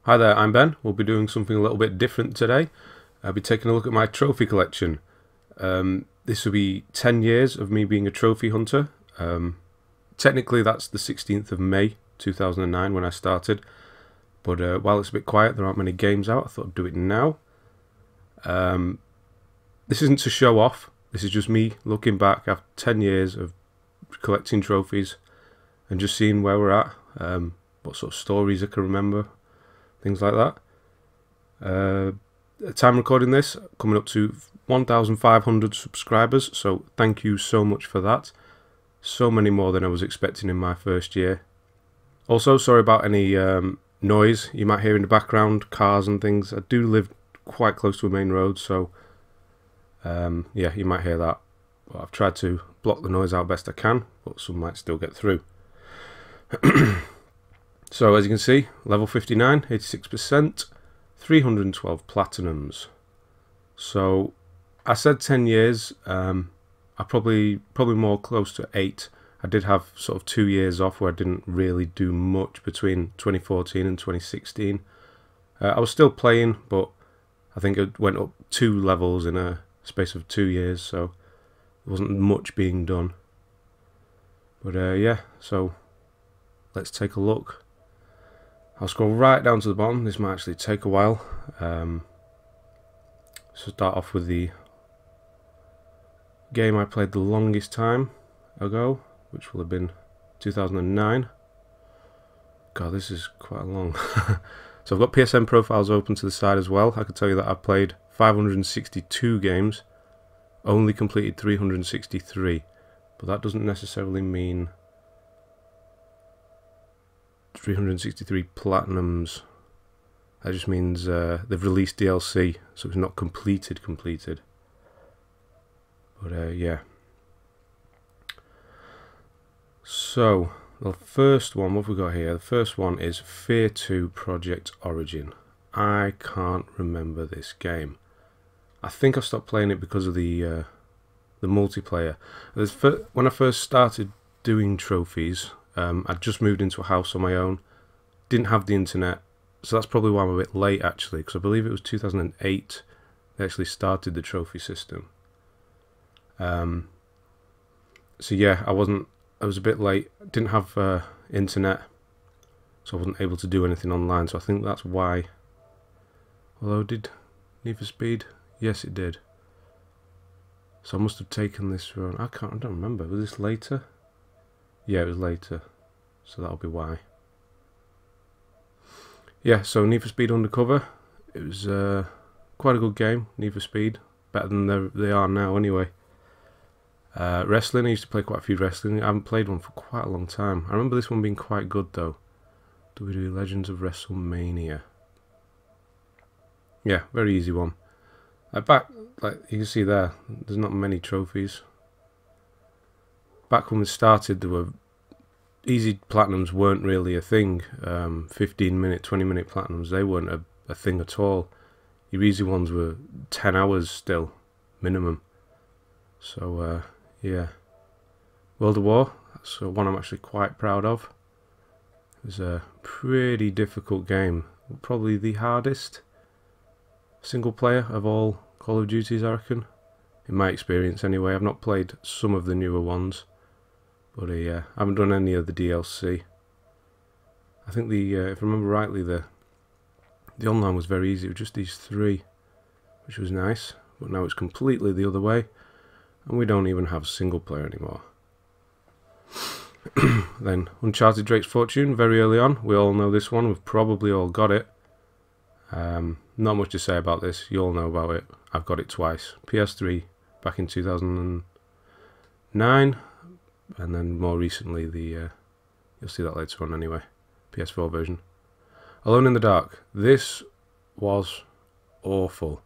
Hi there, I'm Ben. We'll be doing something a little bit different today. I'll be taking a look at my trophy collection. This will be 10 years of me being a trophy hunter. Technically that's the 16th of May 2009 when I started, but while it's a bit quiet, there aren't many games out, I thought I'd do it now. This isn't to show off, this is just me looking back after 10 years of collecting trophies and just seeing where we're at, what sort of stories I can remember, things like that. At time recording this, coming up to 1,500 subscribers, so thank you so much for that. So many more than I was expecting in my first year. Also, sorry about any noise you might hear in the background, cars and things. I do live quite close to a main road, so yeah, you might hear that. But I've tried to block the noise out best I can, but some might still get through. So as you can see, level 59, 86%, 312 platinums. So I said 10 years, I probably more close to 8. I did have sort of 2 years off where I didn't really do much between 2014 and 2016. I was still playing, but I think it went up 2 levels in a space of 2 years, so there wasn't much being done. But yeah, so let's take a look. I'll scroll right down to the bottom. This might actually take a while. So start off with the game I played the longest time ago, which will have been 2009. God, this is quite long. So I've got PSN profiles open to the side as well. I can tell you that I've played 562 games, only completed 363, but that doesn't necessarily mean 363 platinums. That just means they've released DLC, so it's not completed. But yeah. So the first one, what have we got here? The first one is Fear 2 Project Origin. I can't remember this game. I think I stopped playing it because of the multiplayer. When I first started doing trophies, I'd just moved into a house on my own, didn't have the internet, so that's probably why I'm a bit late actually, because I believe it was 2008 they actually started the trophy system. So yeah, I was a bit late, didn't have internet, so I wasn't able to do anything online, so I think that's why. Although did Need for Speed? Yes it did. So I must have taken this run. I don't remember, was this later? Yeah, it was later, so that'll be why. Yeah, so Need for Speed Undercover, it was quite a good game, Need for Speed, better than they are now anyway. Wrestling, I used to play quite a few wrestling, I haven't played one for quite a long time. I remember this one being quite good though. Do we do Legends of Wrestlemania? Yeah, very easy one. Like you can see there, there's not many trophies. Back when we started, there were easy platinums weren't really a thing. 15-minute, 20-minute platinums, they weren't a thing at all. Your easy ones were 10 hours still, minimum. So yeah, World of War, that's one I'm actually quite proud of. It was a pretty difficult game, probably the hardest single player of all Call of Duties, I reckon. In my experience anyway. I've not played some of the newer ones, but yeah, I haven't done any of the DLC. I think if I remember rightly, the online was very easy. It was just these 3, which was nice. But now it's completely the other way, and we don't even have single player anymore. Then Uncharted Drake's Fortune, very early on. We all know this one. We've probably all got it. Not much to say about this. You all know about it. I've got it twice. PS3 back in 2009, and then more recently you'll see that later on anyway, PS4 version. Alone in the Dark. This was awful.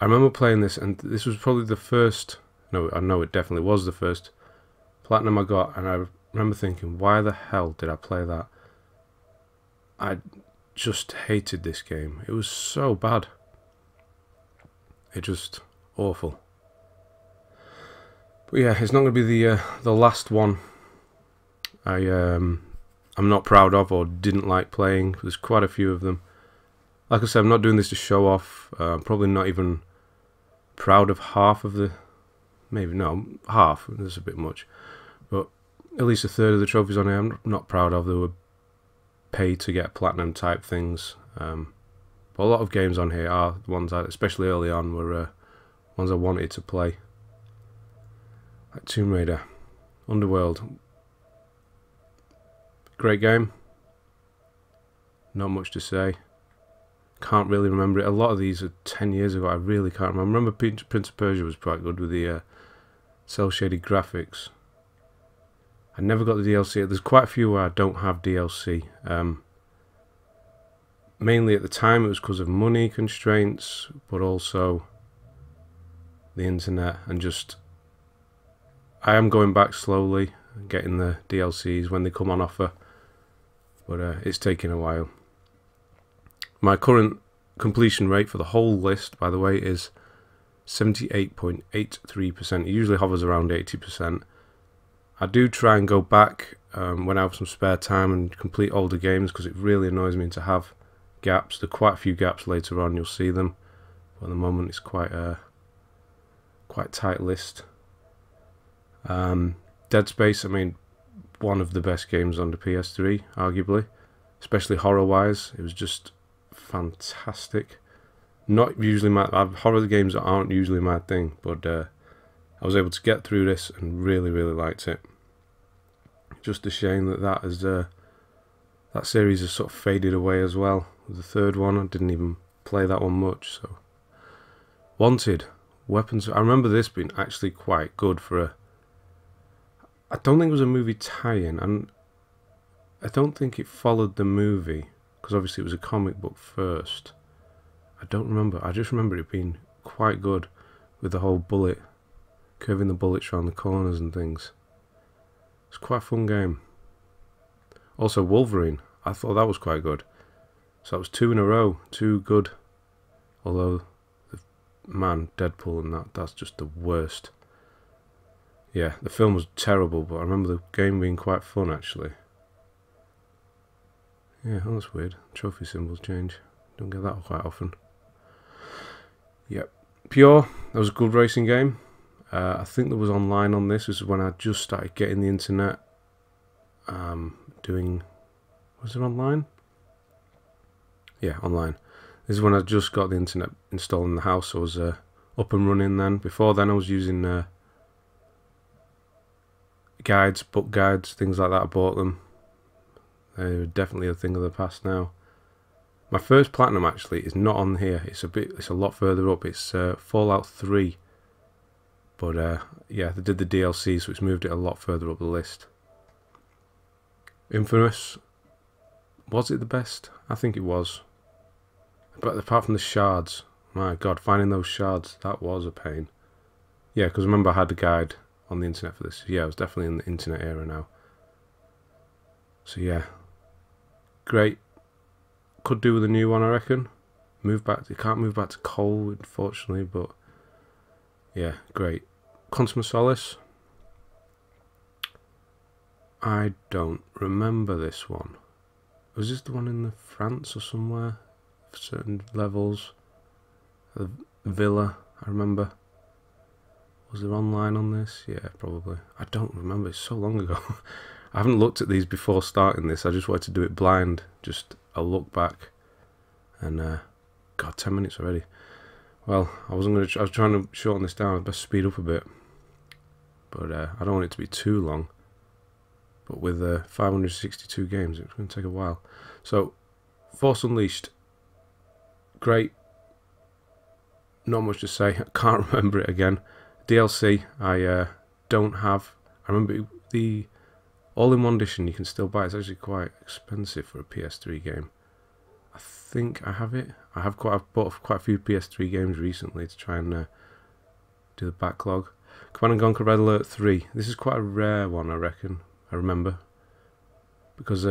I remember playing this, and this was probably the first, no, I know it definitely was the first platinum I got, and I remember thinking, why the hell did I play that? I just hated this game. It was so bad. It just awful. But yeah, it's not going to be the last one I'm not proud of or didn't like playing. There's quite a few of them. Like I said, I'm not doing this to show off. I'm probably not even proud of half of the... Maybe, no, half. That's a bit much. But at least a third of the trophies on here I'm not proud of. They were paid to get platinum type things. But a lot of games on here are the ones that, especially early on, were ones I wanted to play. Like Tomb Raider, Underworld. Great game. Not much to say. Can't really remember it. A lot of these are 10 years ago. I really can't remember. I remember Prince of Persia was quite good with the cel-shaded graphics. I never got the DLC. There's quite a few where I don't have DLC. Mainly at the time it was because of money constraints, but also the internet, and just I am going back slowly, getting the DLCs when they come on offer, but it's taking a while. My current completion rate for the whole list, by the way, is 78.83%. It usually hovers around 80%. I do try and go back when I have some spare time and complete older games, because it really annoys me to have gaps. There are quite a few gaps later on, you'll see them. But at the moment it's quite a tight list. Dead Space, I mean, one of the best games on the PS3, arguably. Especially horror-wise, it was just fantastic. Not usually my horror games aren't usually my thing, but I was able to get through this and really liked it. Just a shame that that series has sort of faded away as well. The third one, I didn't even play that one much. So, Wanted, Weapons. I remember this being actually quite good for a. I don't think it was a movie tie-in, and I don't think it followed the movie, because obviously it was a comic book first. I don't remember. I just remember it being quite good with the whole bullet, curving the bullets around the corners and things. It's quite a fun game. Also Wolverine, I thought that was quite good. So that was 2 in a row, 2 good. Although, man, Deadpool and that's just the worst. Yeah, the film was terrible, but I remember the game being quite fun actually. Yeah, oh, that's weird. Trophy symbols change. Don't get that quite often. Yep. Pure, that was a good racing game. I think there was online on this. This is when I just started getting the internet. Was it online? Yeah, online. This is when I just got the internet installed in the house. So I was up and running then. Before then I was using guides, book guides, things like that. I bought them. They're definitely a thing of the past now. My first platinum actually is not on here. It's a lot further up. It's Fallout 3. But yeah, they did the DLC, so it's moved it a lot further up the list. Infamous. Was it the best? I think it was. But apart from the shards, my god, finding those shards, that was a pain. Yeah, because remember I had a guide on the internet for this. Yeah, I was definitely in the internet era now. So yeah, great. Could do with a new one, I reckon. You can't move back to coal, unfortunately, but yeah, great. Quantum of Solace. I don't remember this one. Was this the one in France or somewhere? For certain levels. The villa, I remember. Was there online on this? Yeah, probably. I don't remember. It's so long ago. I haven't looked at these before starting this. I just wanted to do it blind. Just a look back. And, God, 10 minutes already. Well, I was trying to shorten this down. I'd best speed up a bit. But I don't want it to be too long. But with 562 games, it's going to take a while. So, Force Unleashed. Great. Not much to say. I can't remember it again. DLC, I don't have. I remember the all-in-one edition you can still buy. It's actually quite expensive for a PS3 game. I think I have it. I've bought quite a few PS3 games recently to try and do the backlog. Command & Conquer Red Alert 3. This is quite a rare one, I reckon. I remember. Because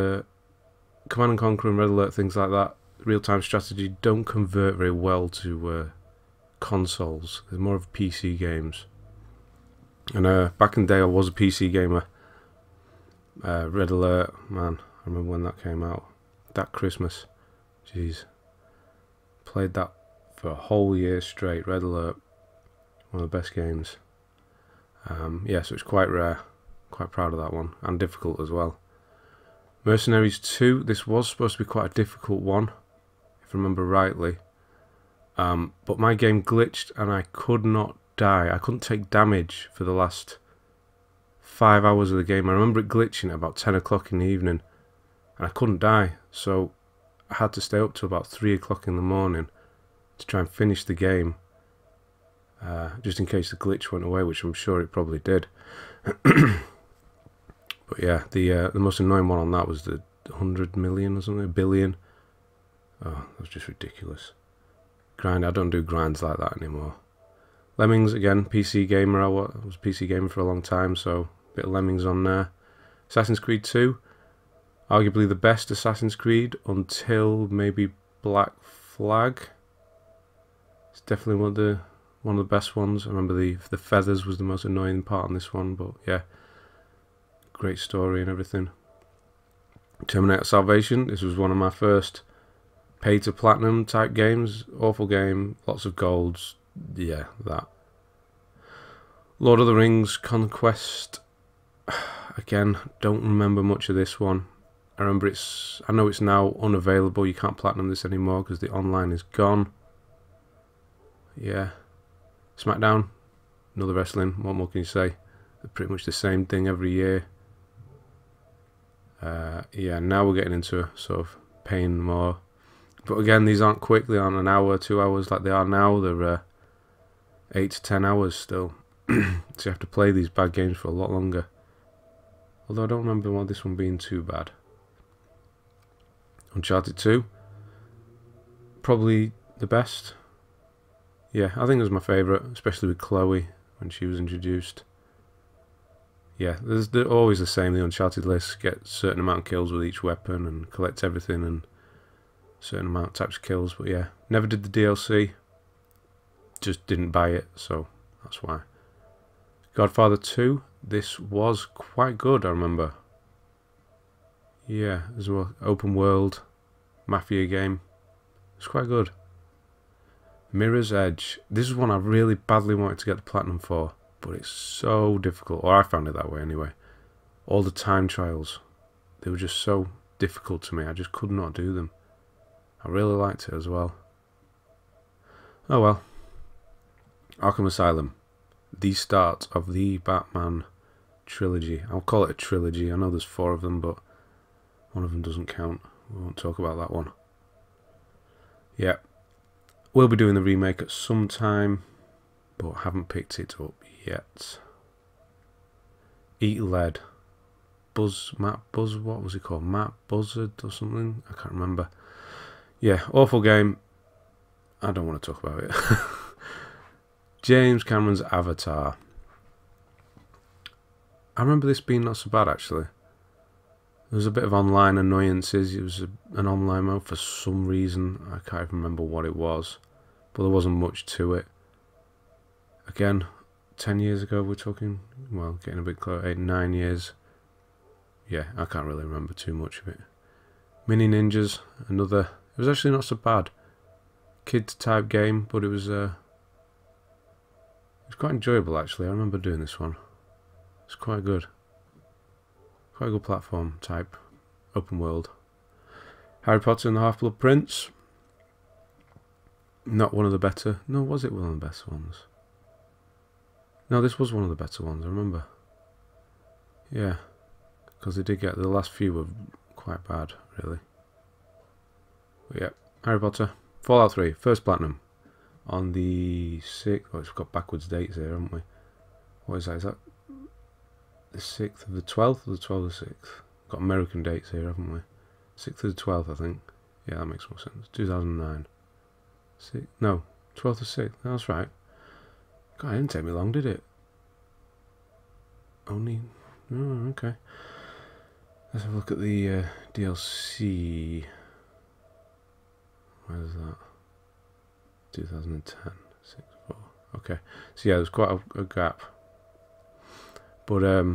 Command & Conquer and Red Alert, things like that, real-time strategy, don't convert very well to consoles. They're more of PC games. And back in the day I was a PC gamer. Red Alert, man, I remember when that came out. That Christmas. Jeez. Played that for a whole year straight. Red Alert, one of the best games. Yeah, so it's quite rare. Quite proud of that one, and difficult as well. Mercenaries 2, this was supposed to be quite a difficult one, if I remember rightly. But my game glitched and I could not die. I couldn't take damage for the last 5 hours of the game. I remember it glitching at about 10 o'clock in the evening, and I couldn't die. So I had to stay up till about 3 o'clock in the morning to try and finish the game. Just in case the glitch went away, which I'm sure it probably did. But yeah, the most annoying one on that was the 100 million or something, a billion. Oh, that was just ridiculous. Grind, I don't do grinds like that anymore. Lemmings, again, PC gamer. I was PC gamer for a long time, so a bit of Lemmings on there. Assassin's Creed 2, arguably the best Assassin's Creed until maybe Black Flag. It's definitely one of the best ones. I remember the feathers was the most annoying part on this one, but yeah, great story and everything. Terminator Salvation, this was one of my first pay to platinum type games. Awful game, lots of golds, yeah, that. Lord of the Rings Conquest, again, don't remember much of this one. I know it's now unavailable, you can't platinum this anymore because the online is gone. Yeah. SmackDown, another wrestling, what more can you say? They're pretty much the same thing every year. Yeah, now we're getting into sort of paying more. But again, these aren't quick, they aren't an hour, 2 hours like they are now. They're 8 to 10 hours still. So you have to play these bad games for a lot longer. Although I don't remember this one being too bad. Uncharted 2, probably the best. Yeah, I think it was my favourite, especially with Chloe when she was introduced. Yeah, they're always the same, the Uncharted list. Get a certain amount of kills with each weapon and collect everything and certain amount of types of kills. But yeah, never did the DLC. Just didn't buy it, so that's why. Godfather 2, this was quite good, I remember. Yeah, as well, open world, mafia game. It's quite good. Mirror's Edge. This is one I really badly wanted to get the platinum for, but it's so difficult, or I found it that way anyway. All the time trials, they were just so difficult to me, I just could not do them. I really liked it as well. Oh well. Arkham Asylum, the start of the Batman trilogy. I'll call it a trilogy, I know there's 4 of them, but one of them doesn't count. We won't talk about that one. Yeah. We'll be doing the remake at some time, but haven't picked it up yet. Eat Lead. Matt Buzz, what was it called? Matt Buzzard or something? I can't remember. Yeah, awful game. I don't want to talk about it. James Cameron's Avatar. I remember this being not so bad actually. There was a bit of online annoyances. It was an online mode for some reason. I can't even remember what it was. But there wasn't much to it. Again, 10 years ago we're talking. Well, getting a bit close. 8, 9 years. Yeah, I can't really remember too much of it. Mini Ninjas, another. It was actually not so bad. Kids type game, but it was quite enjoyable actually. I remember doing this one. It's quite good. Quite a good platform type, open world. Harry Potter and the Half-Blood Prince. Not one of the better. No, was it one of the best ones? No, this was one of the better ones, I remember. Yeah, because they did get, the last few were quite bad, really. But yeah, Harry Potter. Fallout 3, first platinum. On the 6th, oh, it's got backwards dates here, haven't we? What is that? Is that the 6th of the 12th or the 12th of the 6th? Got American dates here, haven't we? 6th of the 12th, I think. Yeah, that makes more sense. 2009. No, 12th of 6th. That's right. God, it didn't take me long, did it? Only... Oh, okay. Let's have a look at the DLC. Where's that? 2010. 6-4. Okay. So yeah, there's quite a gap. But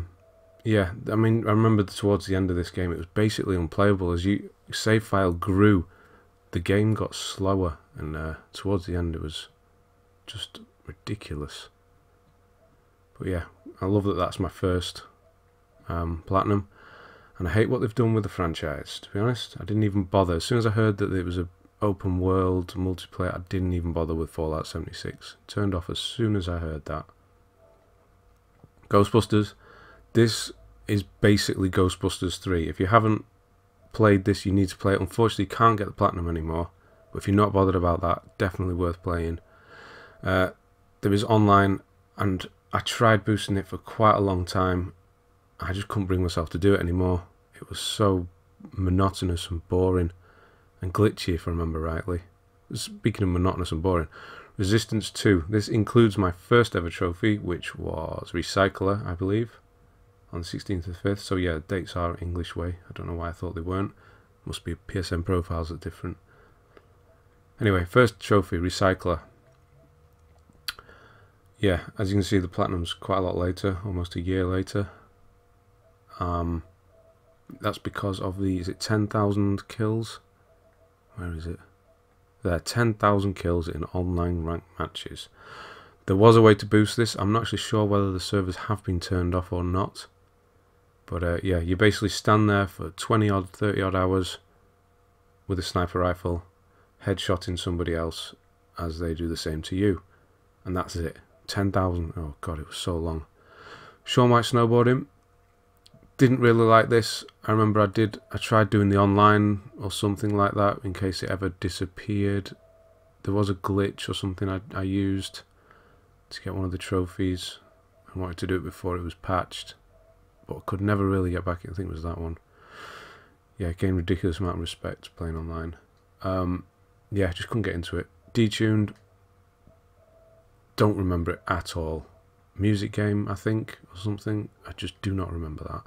yeah, I mean, I remember towards the end of this game, it was basically unplayable. As your save file grew, the game got slower, and towards the end it was just ridiculous. But yeah, I love that that's my first platinum, and I hate what they've done with the franchise, to be honest. I didn't even bother. As soon as I heard that it was a open world multiplayer, I didn't even bother with Fallout 76. Turned off as soon as I heard that. Ghostbusters. This is basically Ghostbusters 3. If you haven't played this, you need to play it. Unfortunately, you can't get the platinum anymore, but if you're not bothered about that, definitely worth playing. There is online, and I tried boosting it for quite a long time. I just couldn't bring myself to do it anymore. It was so monotonous and boring and glitchy, if I remember rightly. Speaking of monotonous and boring, Resistance 2. This includes my first ever trophy, which was Recycler, I believe, on the 16th of the 5th. So yeah, dates are English way. I don't know why I thought they weren't. Must be PSN profiles are different. Anyway, first trophy, Recycler. Yeah, as you can see, the platinum's quite a lot later, almost a year later. That's because of the, is it 10,000 kills? Where is it? There, 10,000 kills in online ranked matches. There was a way to boost this. I'm not actually sure whether the servers have been turned off or not. But yeah, you basically stand there for 20 odd, 30 odd hours with a sniper rifle, headshotting somebody else as they do the same to you. And that's it. 10,000. Oh god, it was so long. Shaun White snowboarding. Didn't really like this. I remember I tried doing the online or something like that in case it ever disappeared. There was a glitch or something I used to get one of the trophies. I wanted to do it before it was patched, but I could never really get back. I think it was that one. Yeah, gained ridiculous amount of respect playing online. Yeah, just couldn't get into it. Detuned. Don't remember it at all. Music game, I think, or something. I just do not remember that.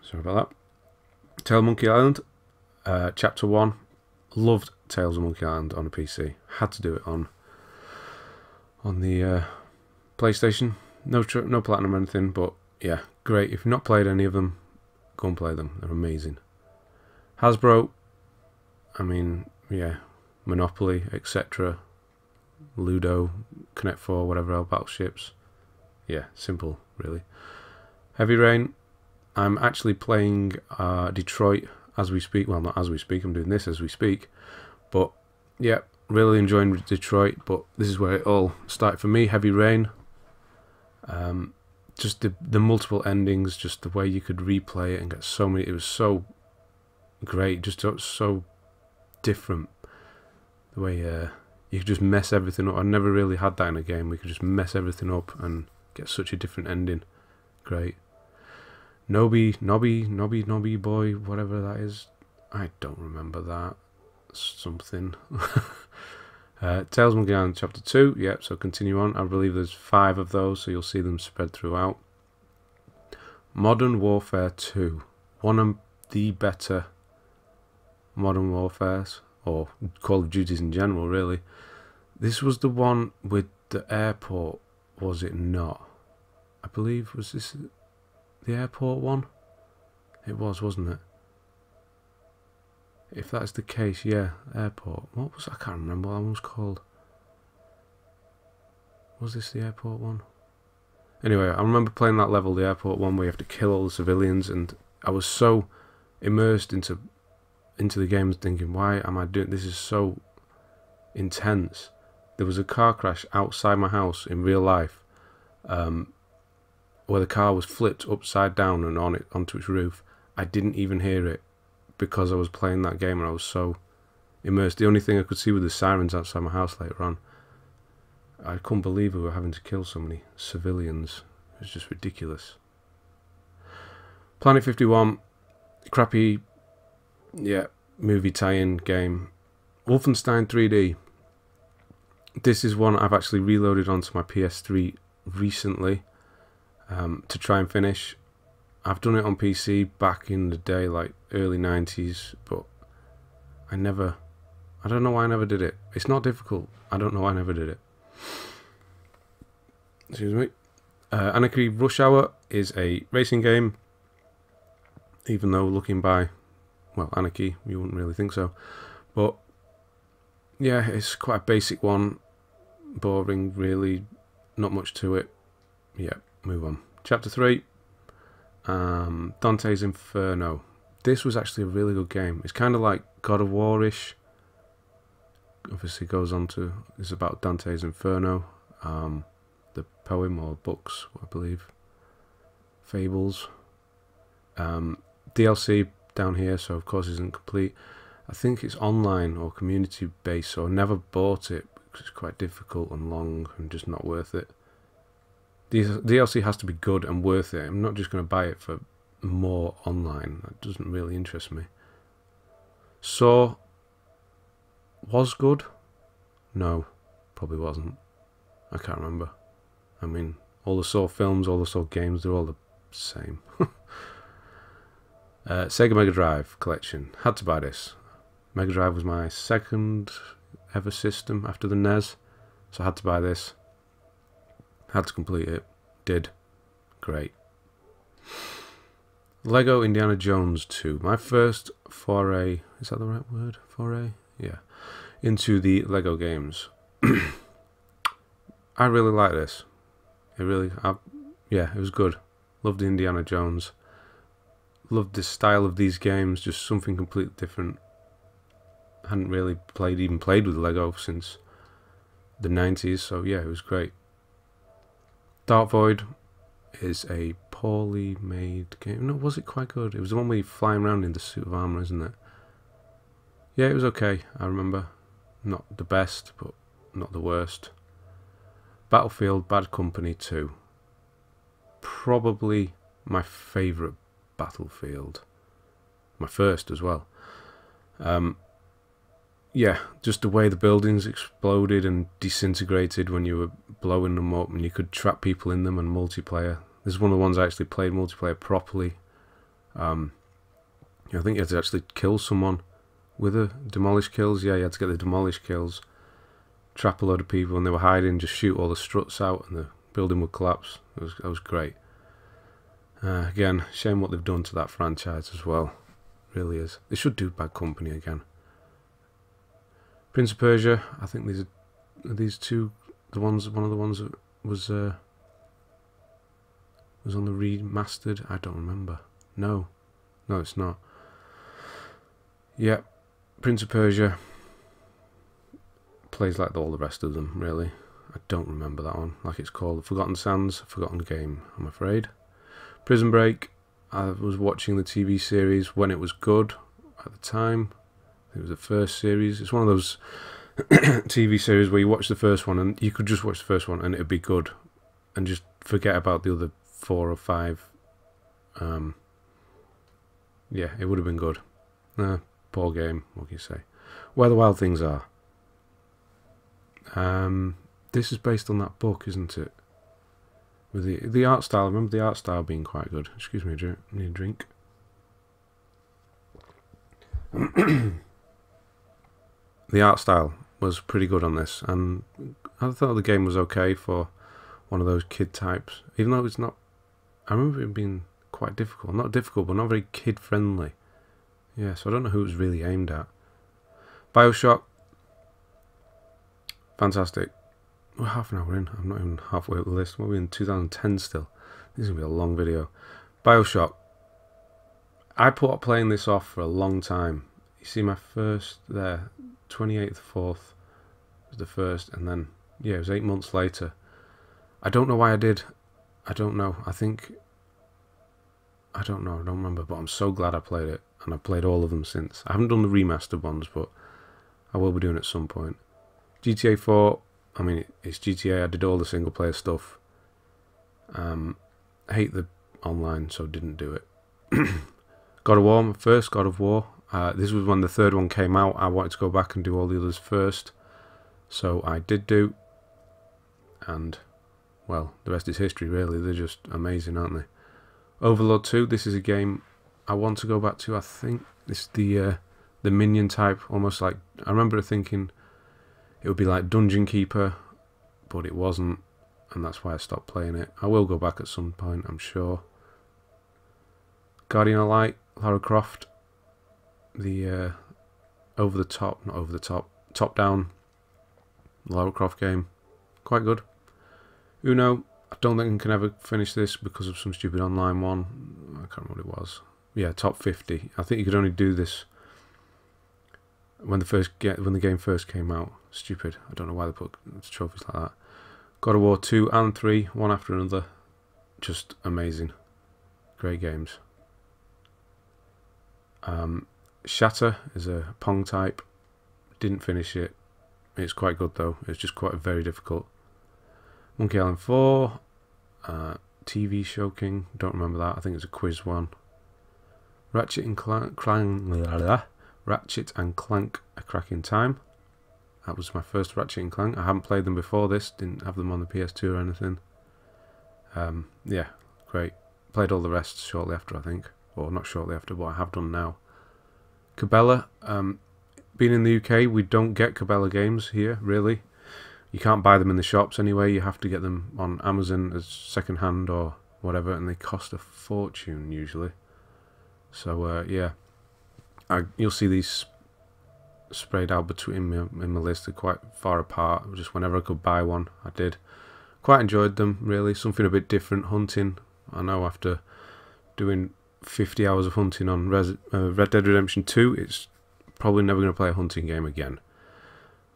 Sorry about that. Tale of Monkey Island, Chapter 1. Loved Tales of Monkey Island on a PC. Had to do it on the PlayStation. No platinum or anything, but yeah, great. If you've not played any of them, go and play them. They're amazing. Hasbro, I mean, yeah, Monopoly, etc. Ludo, Connect 4, whatever else, Battleships. Yeah, simple, really. Heavy Rain. I'm actually playing Detroit as we speak. Well, not as we speak. I'm doing this as we speak. But yeah, really enjoying Detroit. But this is where it all started for me. Heavy Rain. Just the multiple endings, just the way you could replay it and get so many. It was so great, just so different. The way you could just mess everything up. I never really had that in a game. We could just mess everything up and get such a different ending. Great. Nobby Boy, whatever that is. I don't remember that. Something. Tales of Monkey Island Chapter 2. Yep, so continue on. I believe there's 5 of those, so you'll see them spread throughout. Modern Warfare 2. One of the better Modern Warfares, or Call of Duties in general, really. This was the one with the airport, was it not? I believe, was this the airport one? It was, wasn't it? If that's the case, yeah, airport. What was, I can't remember what that one was called. Was this the airport one? Anyway, I remember playing that level, the airport one, where you have to kill all the civilians, and I was so immersed into the game, thinking, why am I doing this? Is so intense. There was a car crash outside my house in real life, where the car was flipped upside down and onto its roof. I didn't even hear it because I was playing that game and I was so immersed. The only thing I could see were the sirens outside my house later on. I couldn't believe we were having to kill so many civilians. It was just ridiculous. Planet 51, crappy, yeah, movie tie-in game. Wolfenstein 3D. This is one I've actually reloaded onto my PS3 recently to try and finish. I've done it on PC back in the day, like early 90s, but I don't know why I never did it. It's not difficult. I don't know why I never did it. Excuse me. Anarchy Rush Hour is a racing game, even though looking by, well, Anarchy, you wouldn't really think so. But yeah, it's quite a basic one. Boring, really. Not much to it. Yeah, move on. Chapter 3. Dante's Inferno. This was actually a really good game. It's kind of like God of War-ish. Obviously goes on to... It's about Dante's Inferno. The poem or books, I believe. Fables. DLC down here, so of course it isn't complete. I think it's online or community based, so I never bought it because it's quite difficult and long and just not worth it. DLC has to be good and worth it. I'm not just going to buy it for more online. That doesn't really interest me. Saw was good? No, probably wasn't. I can't remember. I mean, all the Saw films, all the Saw games, they're all the same. Sega Megadrive collection. Had to buy this. Megadrive was my second ever system after the NES, so I had to buy this. Had to complete it. Did. Great. Lego Indiana Jones 2. My first foray, is that the right word? Foray? Yeah. Into the Lego games. I really like this. Yeah, it was good. Loved Indiana Jones. Loved the style of these games, just something completely different. Hadn't really played with Lego since the 90s, so yeah, it was great. Dark Void is a poorly made game. No, was it quite good? It was the one where you're flying around in the suit of armour, isn't it? Yeah, it was okay, I remember. Not the best, but not the worst. Battlefield Bad Company 2. Probably my favourite Battlefield. My first as well. Yeah, just the way the buildings exploded and disintegrated when you were blowing them up, and you could trap people in them and multiplayer. This is one of the ones I actually played multiplayer properly. I think you had to actually kill someone with a demolish kills. Yeah, you had to get the demolish kills, trap a load of people, and they were hiding, just shoot all the struts out, and the building would collapse. That was great. Again, shame what they've done to that franchise as well. Really is. They should do Bad Company again. Prince of Persia. I think these two, one of the ones that was on the remastered. I don't remember. No, it's not. Yeah, Prince of Persia plays like all the rest of them. Really, I don't remember that one. Like it's called Forgotten Sands, Forgotten Game, I'm afraid. Prison Break. I was watching the TV series when it was good at the time. It was the first series. It's one of those TV series where you watch the first one and you could just watch the first one and it'd be good, and just forget about the other 4 or 5. Yeah, it would have been good. Poor game. What can you say? Where the Wild Things Are. This is based on that book, isn't it? With the art style. I remember the art style being quite good. Excuse me, I need a drink. The art style was pretty good on this, and I thought the game was okay for one of those kid types, even though it's not. I remember it being quite difficult. Not difficult, but not very kid friendly. Yeah, so I don't know who it was really aimed at. Bioshock. Fantastic. We're half an hour in. I'm not even halfway up the list. We're in 2010 still. This is going to be a long video. Bioshock. I put up playing this off for a long time. You see my first there, 28th 4th was the first, and then, yeah, it was 8 months later. I don't know why I did. I don't know. I don't know. I don't remember, but I'm so glad I played it, and I've played all of them since. I haven't done the remastered ones, but I will be doing it at some point. GTA 4, I mean, it's GTA. I did all the single player stuff. I hate the online, so didn't do it. God of War, my first God of War. This was when the third one came out. I wanted to go back and do all the others first, so I did do. And, well, the rest is history, really. They're just amazing, aren't they? Overlord 2, this is a game I want to go back to. I think it's the minion type, almost like, I remember thinking it would be like Dungeon Keeper, but it wasn't, and that's why I stopped playing it. I will go back at some point, I'm sure. Guardian of Light, Lara Croft, the over the top, not over the top, top down Lara Croft game. Quite good. Uno, I don't think I can ever finish this because of some stupid online one. I can't remember what it was. Yeah, top 50. I think you could only do this when the game first came out. Stupid. I don't know why they put trophies like that. God of War 2 and 3, one after another. Just amazing. Great games. Shatter is a Pong type. Didn't finish it. It's quite good though. It's just quite very difficult. Monkey Island 4. TV Show King. Don't remember that. I think it's a quiz one. Ratchet and Clank. Ratchet and Clank: A Crack in Time. That was my first Ratchet and Clank. I haven't played them before this. Didn't have them on the PS2 or anything. Yeah, great. Played all the rest shortly after, I think. Or not shortly after, but I have done now. Cabela. Being in the UK, we don't get Cabela games here, really. You can't buy them in the shops anyway. You have to get them on Amazon as second hand or whatever, and they cost a fortune usually. So yeah, you'll see these sprayed out between me in my list. They're quite far apart. Just whenever I could buy one, I did. Quite enjoyed them, really. Something a bit different. Hunting. I know after doing 50 hours of hunting on Red Dead Redemption 2, it's probably never going to play a hunting game again.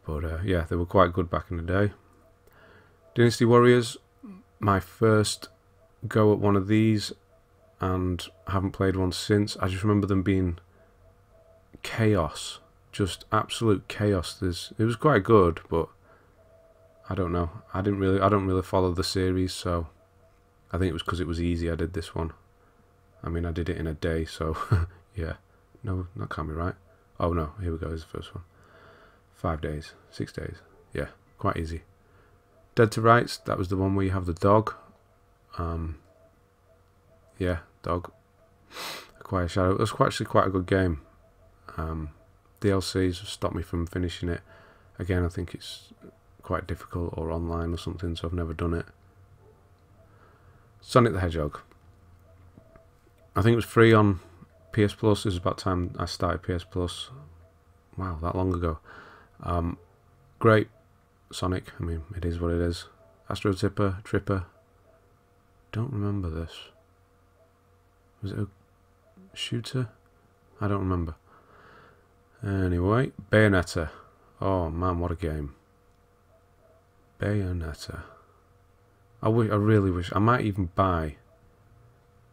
But yeah, they were quite good back in the day. Dynasty Warriors, my first go at one of these, and I haven't played one since. I just remember them being chaos, just absolute chaos. It was quite good, but I don't know. I don't really follow the series, so I think it was because it was easy I did this one. I mean, I did it in a day, so yeah. No, that can't be right. Oh no, here we go. Here's the first one. 5 days, 6 days. Yeah, quite easy. Dead to Rights, that was the one where you have the dog. Yeah, dog. Acquire Shadow. It was actually quite a good game. DLCs stopped me from finishing it. Again, I think it's quite difficult or online or something, so I've never done it. Sonic the Hedgehog. I think it was free on PS Plus. It was about time I started PS Plus. Wow, that long ago. Great Sonic. I mean, it is what it is. Astro Tripper. Don't remember this. Was it a shooter? I don't remember. Anyway, Bayonetta. Oh man, what a game. Bayonetta. I really wish. I might even buy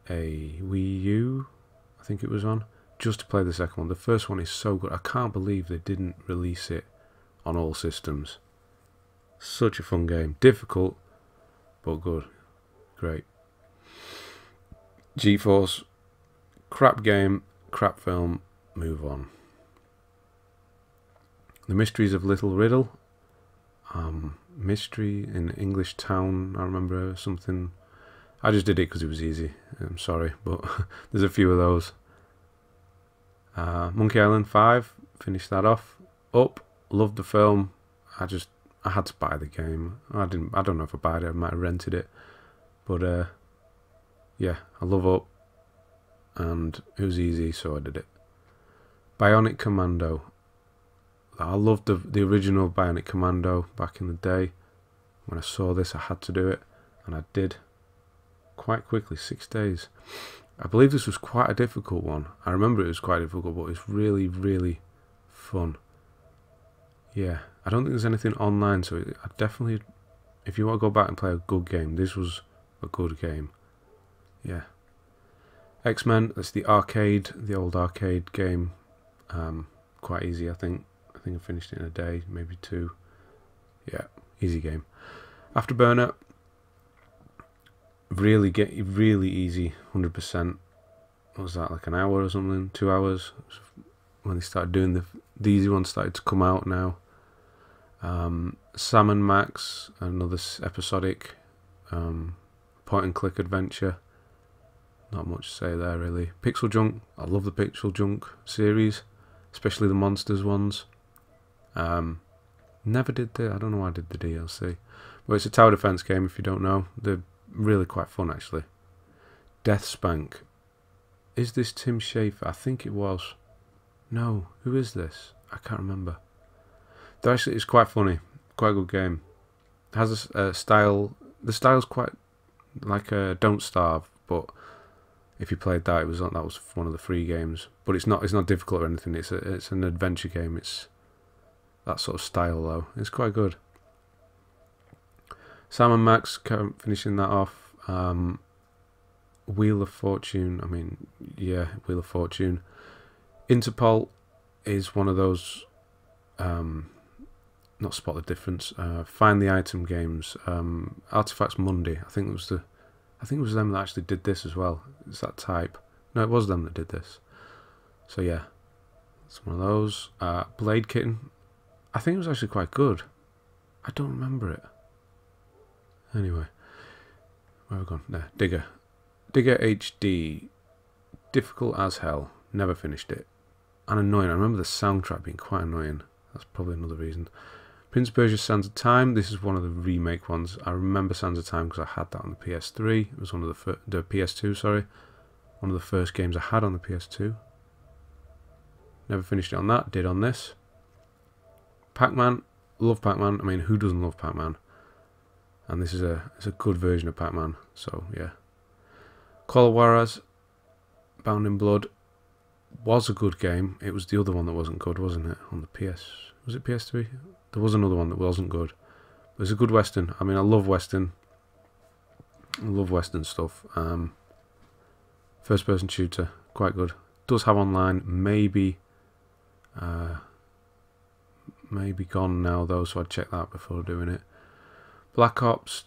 a Wii U, I think it was on, just to play the second one. The first one is so good. I can't believe they didn't release it on all systems. Such a fun game. Difficult, but good. Great. GeForce. Crap game, crap film, move on. The Mysteries of Little Riddle. Mystery in English Town, I remember something. I just did it because it was easy. I'm sorry, but there's a few of those. Monkey Island 5, finished that off. Up, loved the film. I had to buy the game. I don't know if I bought it, I might have rented it. But yeah, I love Up, and it was easy, so I did it. Bionic Commando. I loved the original Bionic Commando back in the day. When I saw this, I had to do it, and I did. Quite quickly, 6 days. I believe this was quite a difficult one. I remember it was quite difficult, but it's really, really fun. Yeah, I don't think there's anything online, so I definitely, if you want to go back and play a good game, this was a good game. Yeah. X-Men, that's the arcade, the old arcade game. Quite easy, I think. I think I finished it in a day, maybe 2. Yeah, easy game. Afterburner, really easy, 100%. What was that, like an hour or something? 2 hours? When they started doing the easy ones started to come out now. Salmon Max, another episodic point and click adventure. Not much to say there really. Pixel Junk, I love the Pixel Junk series, especially the monsters ones. Never did I don't know why I did the DLC. But it's a tower defense game if you don't know. They're really quite fun actually. Death Spank. Is this Tim Schafer? I think it was. No, who is this? I can't remember. Though actually, it's quite funny. Quite a good game. It has a style. The style's quite like Don't Starve, but if you played that, that was one of the free games. But it's not difficult or anything. It's an adventure game. It's that sort of style though. It's quite good. Salmon Max, finishing that off. Wheel of Fortune. I mean, yeah, Wheel of Fortune. Interpol is one of those. Not spot the difference. Find the item games. Artifacts Monday. I think it was them that actually did this as well. It's that type. No, it was them that did this. So yeah, it's one of those. Blade Kitten. I think it was actually quite good. I don't remember it. Anyway, where have we gone? There. Digger HD. Difficult as hell. Never finished it. And annoying. I remember the soundtrack being quite annoying. That's probably another reason. Prince of Persia Sands of Time. This is one of the remake ones. I remember Sands of Time because I had that on the PS3. It was one of the PS2, sorry. One of the first games I had on the PS2. Never finished it on that. Did on this. Pac-Man. Love Pac-Man. I mean, who doesn't love Pac-Man? And this is it's a good version of Pac-Man. So, yeah. Call of Juarez. Bound in Blood. Was a good game. It was the other one that wasn't good, wasn't it? On the PS. Was it PS3? There was another one that wasn't good. It was a good Western. I mean, I love Western. I love Western stuff. First person shooter. Quite good. Does have online. Maybe gone now though, so I'd check that before doing it. Black Ops.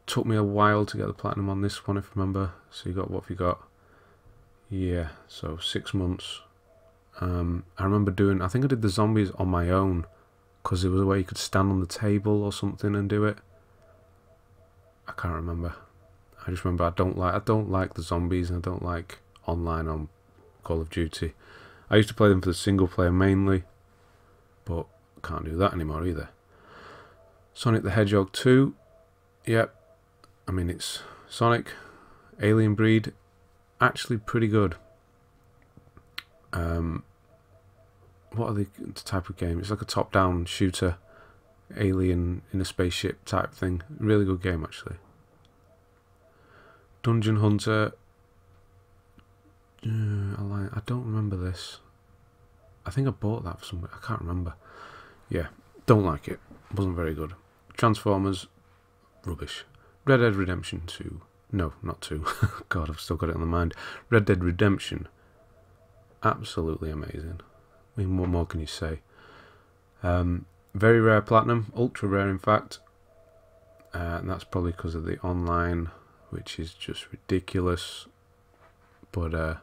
Took me a while to get the platinum on this one, if you remember. So you got what have you got? Yeah, so 6 months. I remember I think I did the zombies on my own, because there was a way you could stand on the table or something and do it. I can't remember. I just remember I don't like the zombies, and I don't like online on Call of Duty. I used to play them for the single player mainly, but can't do that anymore either. Sonic the Hedgehog 2. Yep. I mean, it's Sonic, Alien Breed. Actually pretty good. What are the type of game? It's like a top-down shooter, alien in a spaceship type thing. Really good game actually. Dungeon Hunter. I don't remember this. I think I bought that for somewhere. I can't remember. Yeah, don't like it. Wasn't very good. Transformers. Rubbish. Red Dead Redemption 2. No, not 2. God, I've still got it on the mind. Red Dead Redemption. Absolutely amazing. I mean, what more can you say? Very rare platinum. Ultra rare, in fact. And that's probably because of the online, which is just ridiculous. But,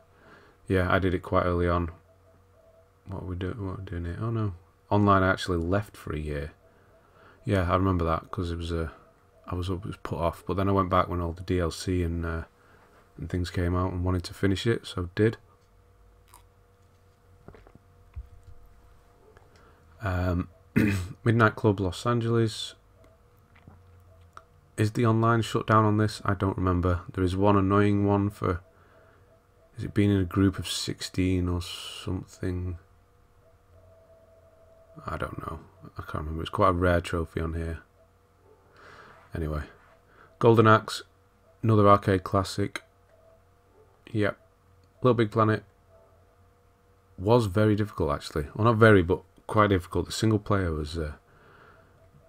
yeah, I did it quite early on. What are we doing here? Oh, no. Online, I actually left for a year. Yeah, I remember that, because it was I was put off, but then I went back when all the DLC and things came out and wanted to finish it, so did. Midnight Club Los Angeles. Is the online shut down on this? I don't remember. There is one annoying one for... Is it being in a group of 16 or something? I don't know. I can't remember. It's quite a rare trophy on here. Anyway. Golden Axe. Another arcade classic. Yep. Little Big Planet. Was very difficult actually. Well, not very, but quite difficult. The single player was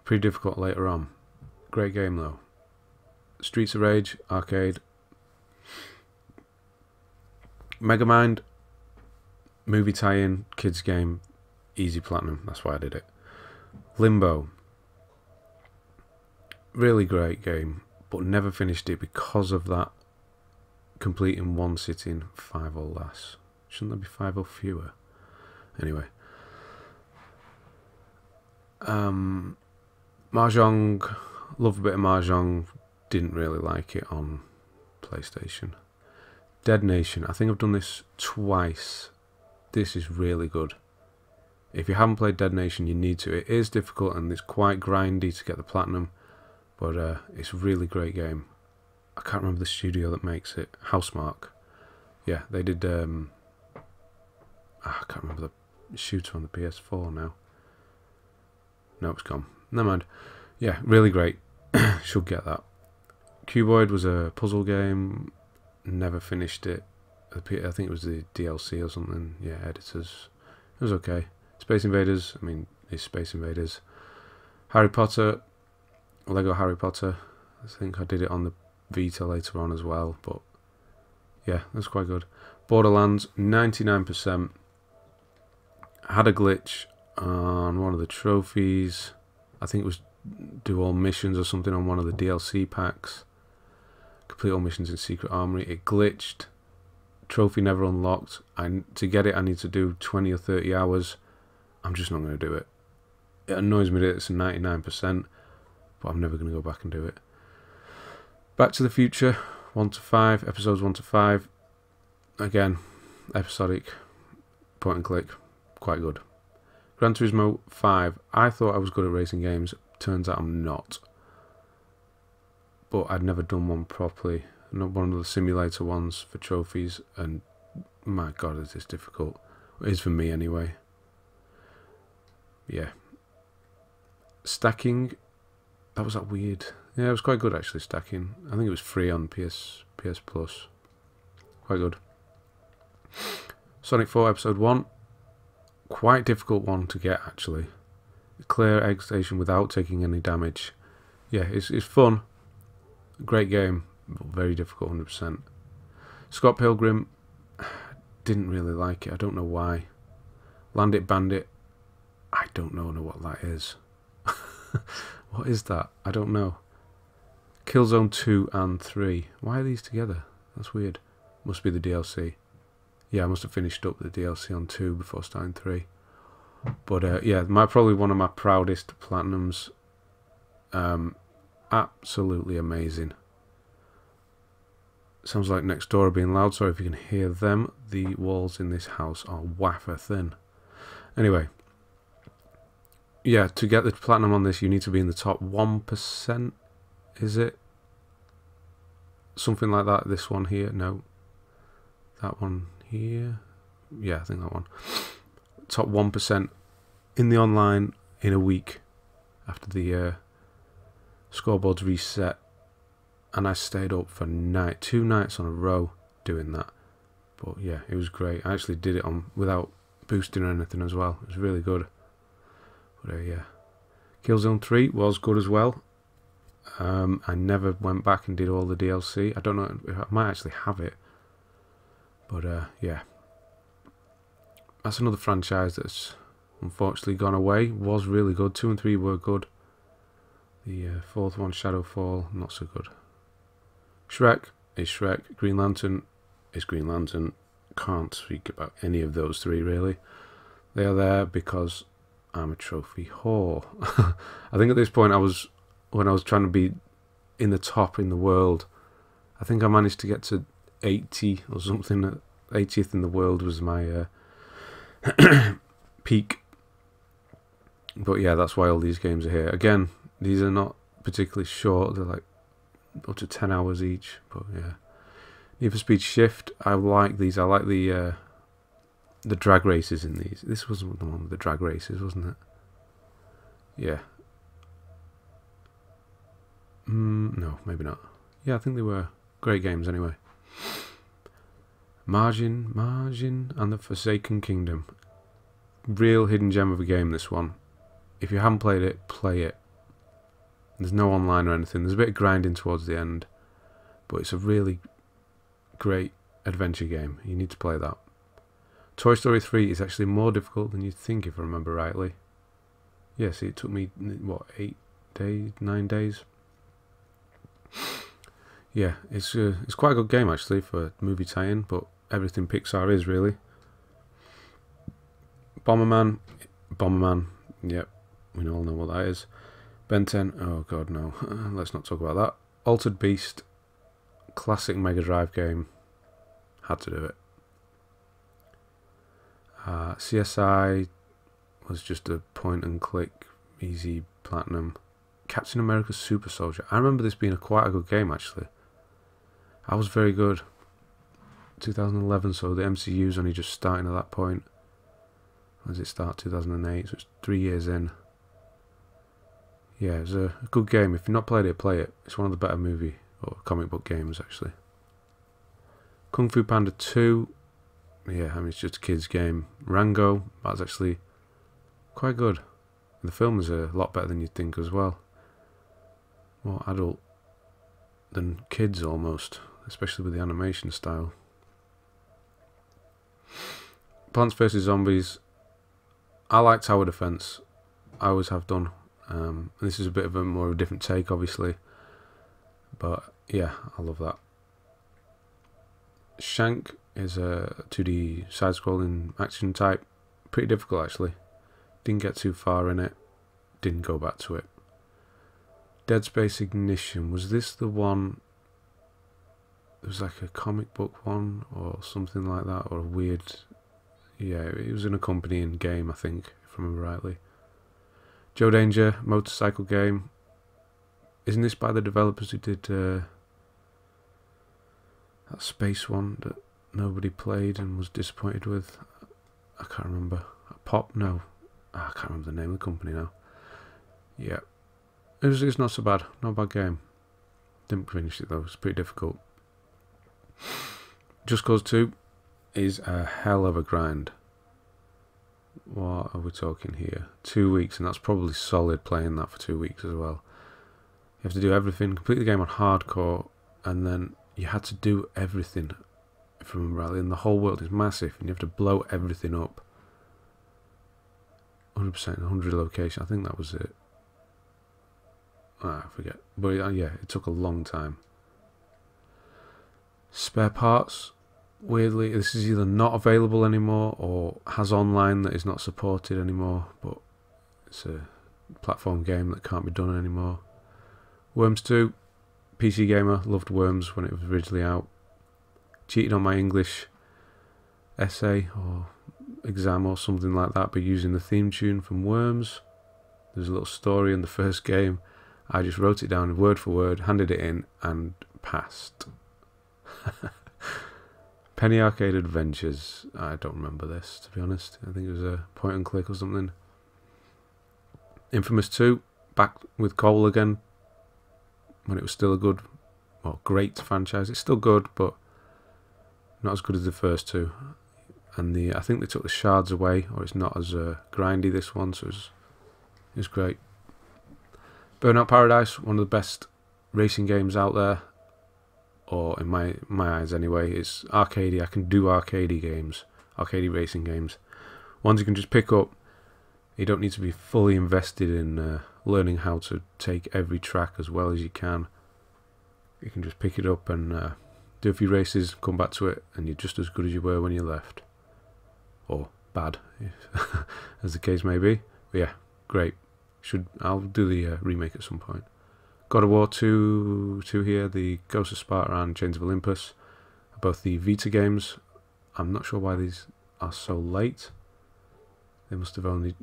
pretty difficult later on. Great game though. Streets of Rage. Arcade. Megamind. Movie tie-in. Kids game. Easy platinum. That's why I did it. Limbo. Really great game, but never finished it because of that. Complete in one sitting, 5 or less. Shouldn't there be 5 or fewer? Anyway. Mahjong. Loved a bit of Mahjong. Didn't really like it on PlayStation. Dead Nation. I think I've done this twice. This is really good. If you haven't played Dead Nation, you need to. It is difficult and it's quite grindy to get the platinum. But it's a really great game. I can't remember the studio that makes it. Housemarque. Yeah, they did... I can't remember shooter on the PS4 now. No, it's gone. Never mind. Yeah, really great. Should get that. Cuboid was a puzzle game. Never finished it. I think it was the DLC or something. Yeah, editors. It was okay. Space Invaders. I mean, it's Space Invaders. Harry Potter. Lego Harry Potter. I think I did it on the Vita later on as well. But yeah, that's quite good. Borderlands, 99%. Had a glitch on one of the trophies. I think it was do all missions or something on one of the DLC packs. Complete all missions in Secret Armory. It glitched. Trophy never unlocked. To get it, I need to do 20 or 30 hours. I'm just not going to do it. It annoys me that it's 99%, but I'm never going to go back and do it. Back to the Future, 1 to 5, episodes 1 to 5. Again, episodic, point and click, quite good. Gran Turismo 5. I thought I was good at racing games. Turns out I'm not. But I'd never done one properly. Not one of the simulator ones for trophies. And my God, is this difficult. It is for me anyway. Yeah. Stacking. That was that weird. Yeah, it was quite good actually, stacking. I think it was free on PS Plus. Quite good. Sonic 4 Episode 1. Quite difficult one to get actually. Clear egg station without taking any damage. Yeah, it's fun. Great game, but very difficult 100%. Scott Pilgrim. Didn't really like it. I don't know why. Landit Bandit. I don't know what that is. What is that? I don't know. Killzone 2 and 3. Why are these together? That's weird. Must be the DLC. Yeah, I must have finished up the DLC on 2 before starting 3. But yeah, probably one of my proudest platinums. Absolutely amazing. Sounds like next door are being loud. Sorry if you can hear them. The walls in this house are wafer thin. Anyway. Yeah, to get the platinum on this, you need to be in the top 1%. Is it? Something like that. This one here. No. That one here. Yeah, I think that one. Top 1% in the online in a week after the scoreboards reset. And I stayed up for 2 nights on a row doing that. But yeah, it was great. I actually did it on without boosting or anything as well. It was really good. But yeah, Killzone 3 was good as well. I never went back and did all the DLC. I don't know, I might actually have it. But yeah, that's another franchise that's unfortunately gone away. Was really good. 2 and 3 were good. The 4th one, Shadowfall, not so good. Shrek is Shrek. Green Lantern is Green Lantern. Can't speak about any of those 3 really. They are there because I'm a trophy whore. I think at this point when I was trying to be in the top in the world, I think I managed to get to 80 or something. 80th in the world was my peak. But yeah, that's why all these games are here. Again, these are not particularly short. They're like up to 10 hours each. But yeah, Need for Speed Shift. I like these. I like the drag races in these. This wasn't the one with the drag races, wasn't it? Yeah. No, maybe not. Yeah, I think they were great games anyway. Mahjong and the Forsaken Kingdom. Real hidden gem of a game, this one. If you haven't played it, play it. There's no online or anything. There's a bit of grinding towards the end. But it's a really great adventure game. You need to play that. Toy Story 3 is actually more difficult than you'd think, if I remember rightly. Yes, it took me, what, 9 days? Yeah, it's quite a good game actually for a movie tie-in, but everything Pixar is really. Bomberman, yep, we all know what that is. Ben 10, oh god no, let's not talk about that. Altered Beast, classic Megadrive game, had to do it. CSI was just a point and click, easy platinum. Captain America Super Soldier, I remember this being quite a good game actually. I was very good. 2011, so the MCU's only just starting at that point. When did it start? 2008, so it's 3 years in. Yeah, it was a good game. If you've not played it, play it. It's one of the better movie or comic book games, actually. Kung Fu Panda 2. Yeah, I mean, it's just a kid's game. Rango, that's actually quite good. The film is a lot better than you'd think as well. More adult than kids almost, especially with the animation style. Plants vs Zombies. I like Tower Defense. I always have done. This is a bit of a more of a different take, obviously. But yeah, I love that. Shank is a 2D side-scrolling action type. Pretty difficult, actually. Didn't get too far in it. Didn't go back to it. Dead Space Ignition. Was this the one? It was like a comic book one or something like that, or a weird. Yeah, it was an accompanying game, I think, if I remember rightly. Joe Danger, motorcycle game. Isn't this by the developers who did that space one that nobody played and was disappointed with? I can't remember. Pop? No. I can't remember the name of the company now. Yeah. It's not so bad. Not a bad game. Didn't finish it though. It's pretty difficult. Just Cause 2 is a hell of a grind. What are we talking here? 2 weeks, and that's probably solid playing that for 2 weeks as well. You have to do everything, complete the game on hardcore, and then you had to do everything, if I remember rightly, and the whole world is massive, and you have to blow everything up. 100%, 100 location, I think that was it. I forget. But yeah, it took a long time. Spare Parts. Weirdly, this is either not available anymore or has online that is not supported anymore, but it's a platform game that can't be done anymore. Worms 2, PC gamer, loved Worms when it was originally out. Cheated on my English essay or exam or something like that by using the theme tune from Worms. There's a little story in the first game. I just wrote it down word for word, handed it in, and passed. Penny Arcade Adventures. I don't remember this, to be honest. I think it was a point and click or something. Infamous 2, back with Cole again, when it was still a good, well, great franchise. It's still good, but not as good as the first two. And I think they took the shards away, or it's not as grindy, this one, so it was great. Burnout Paradise, one of the best racing games out there. Or in my eyes anyway, it's arcadey. I can do arcadey games, arcadey racing games. Ones you can just pick up. You don't need to be fully invested in learning how to take every track as well as you can. You can just pick it up and do a few races, come back to it, and you're just as good as you were when you left. Or bad, as the case may be. But yeah, great. I'll do the remake at some point. God of War 2 here, the Ghost of Sparta and Chains of Olympus, both the Vita games. I'm not sure why these are so late. They must have only,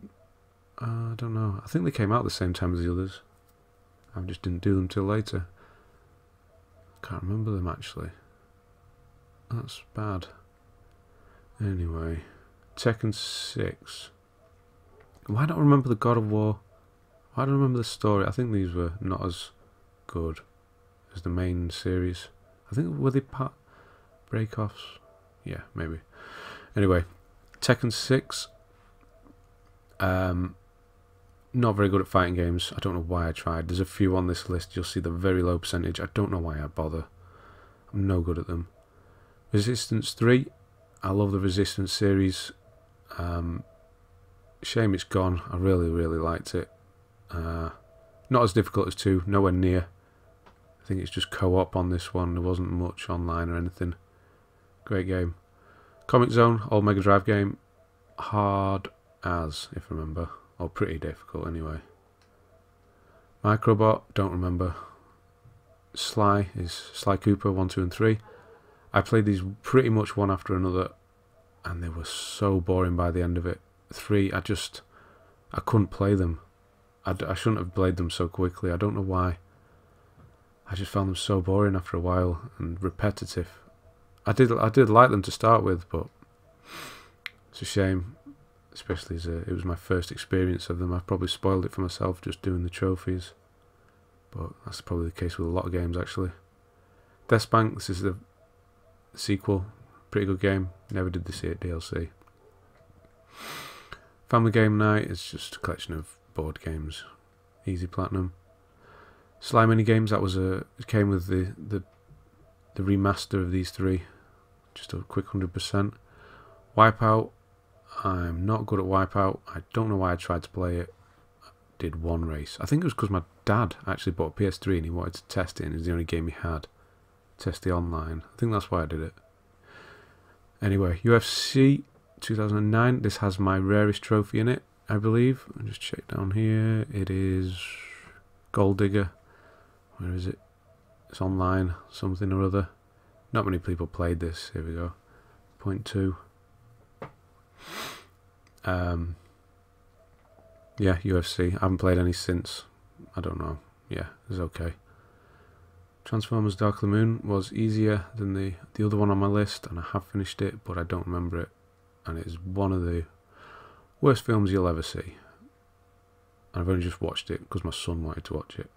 I don't know, I think they came out at the same time as the others. I just didn't do them till later. Can't remember them actually. That's bad. Anyway, Tekken 6. Why don't I remember the God of War? Why don't I remember the story? I think these were not as good as the main series. I think, were they part break-offs? Yeah, maybe. Anyway, Tekken 6. Not very good at fighting games. I don't know why I tried. There's a few on this list. You'll see the very low percentage. I don't know why I bother. I'm no good at them. Resistance 3. I love the Resistance series. Shame it's gone. I really, really liked it. Not as difficult as 2. Nowhere near. I think it's just co-op on this one. There wasn't much online or anything. Great game. Comic Zone, old Megadrive game. Hard as, if I remember. Or pretty difficult anyway. Microbot, don't remember. Sly is Sly Cooper 1, 2 and 3. I played these pretty much one after another, and they were so boring by the end of it. 3, I couldn't play them. I shouldn't have played them so quickly. I don't know why. I just found them so boring after a while and repetitive. I did like them to start with, but it's a shame. especially as it was my first experience of them. I've probably spoiled it for myself just doing the trophies, but that's probably the case with a lot of games actually. Death Bank, this is the sequel, pretty good game, never did the DLC. Family Game Night is just a collection of board games, easy platinum. Sly Mini Games, that was it came with the remaster of these three, just a quick 100%. Wipeout, I'm not good at Wipeout. I don't know why I tried to play it. I did one race. I think it was because my dad actually bought a PS3 and he wanted to test it, and it was the only game he had. Test the online. I think that's why I did it. Anyway, UFC 2009. This has my rarest trophy in it, I believe. I'll just check down here. It is Gold Digger. Where is it? It's online, something or other. Not many people played this. Here we go. 0.2. Yeah, UFC. I haven't played any since. I don't know. Yeah, it's okay. Transformers Dark of the Moon was easier than the other one on my list, and I have finished it, but I don't remember it. And it is one of the worst films you'll ever see. And I've only just watched it because my son wanted to watch it.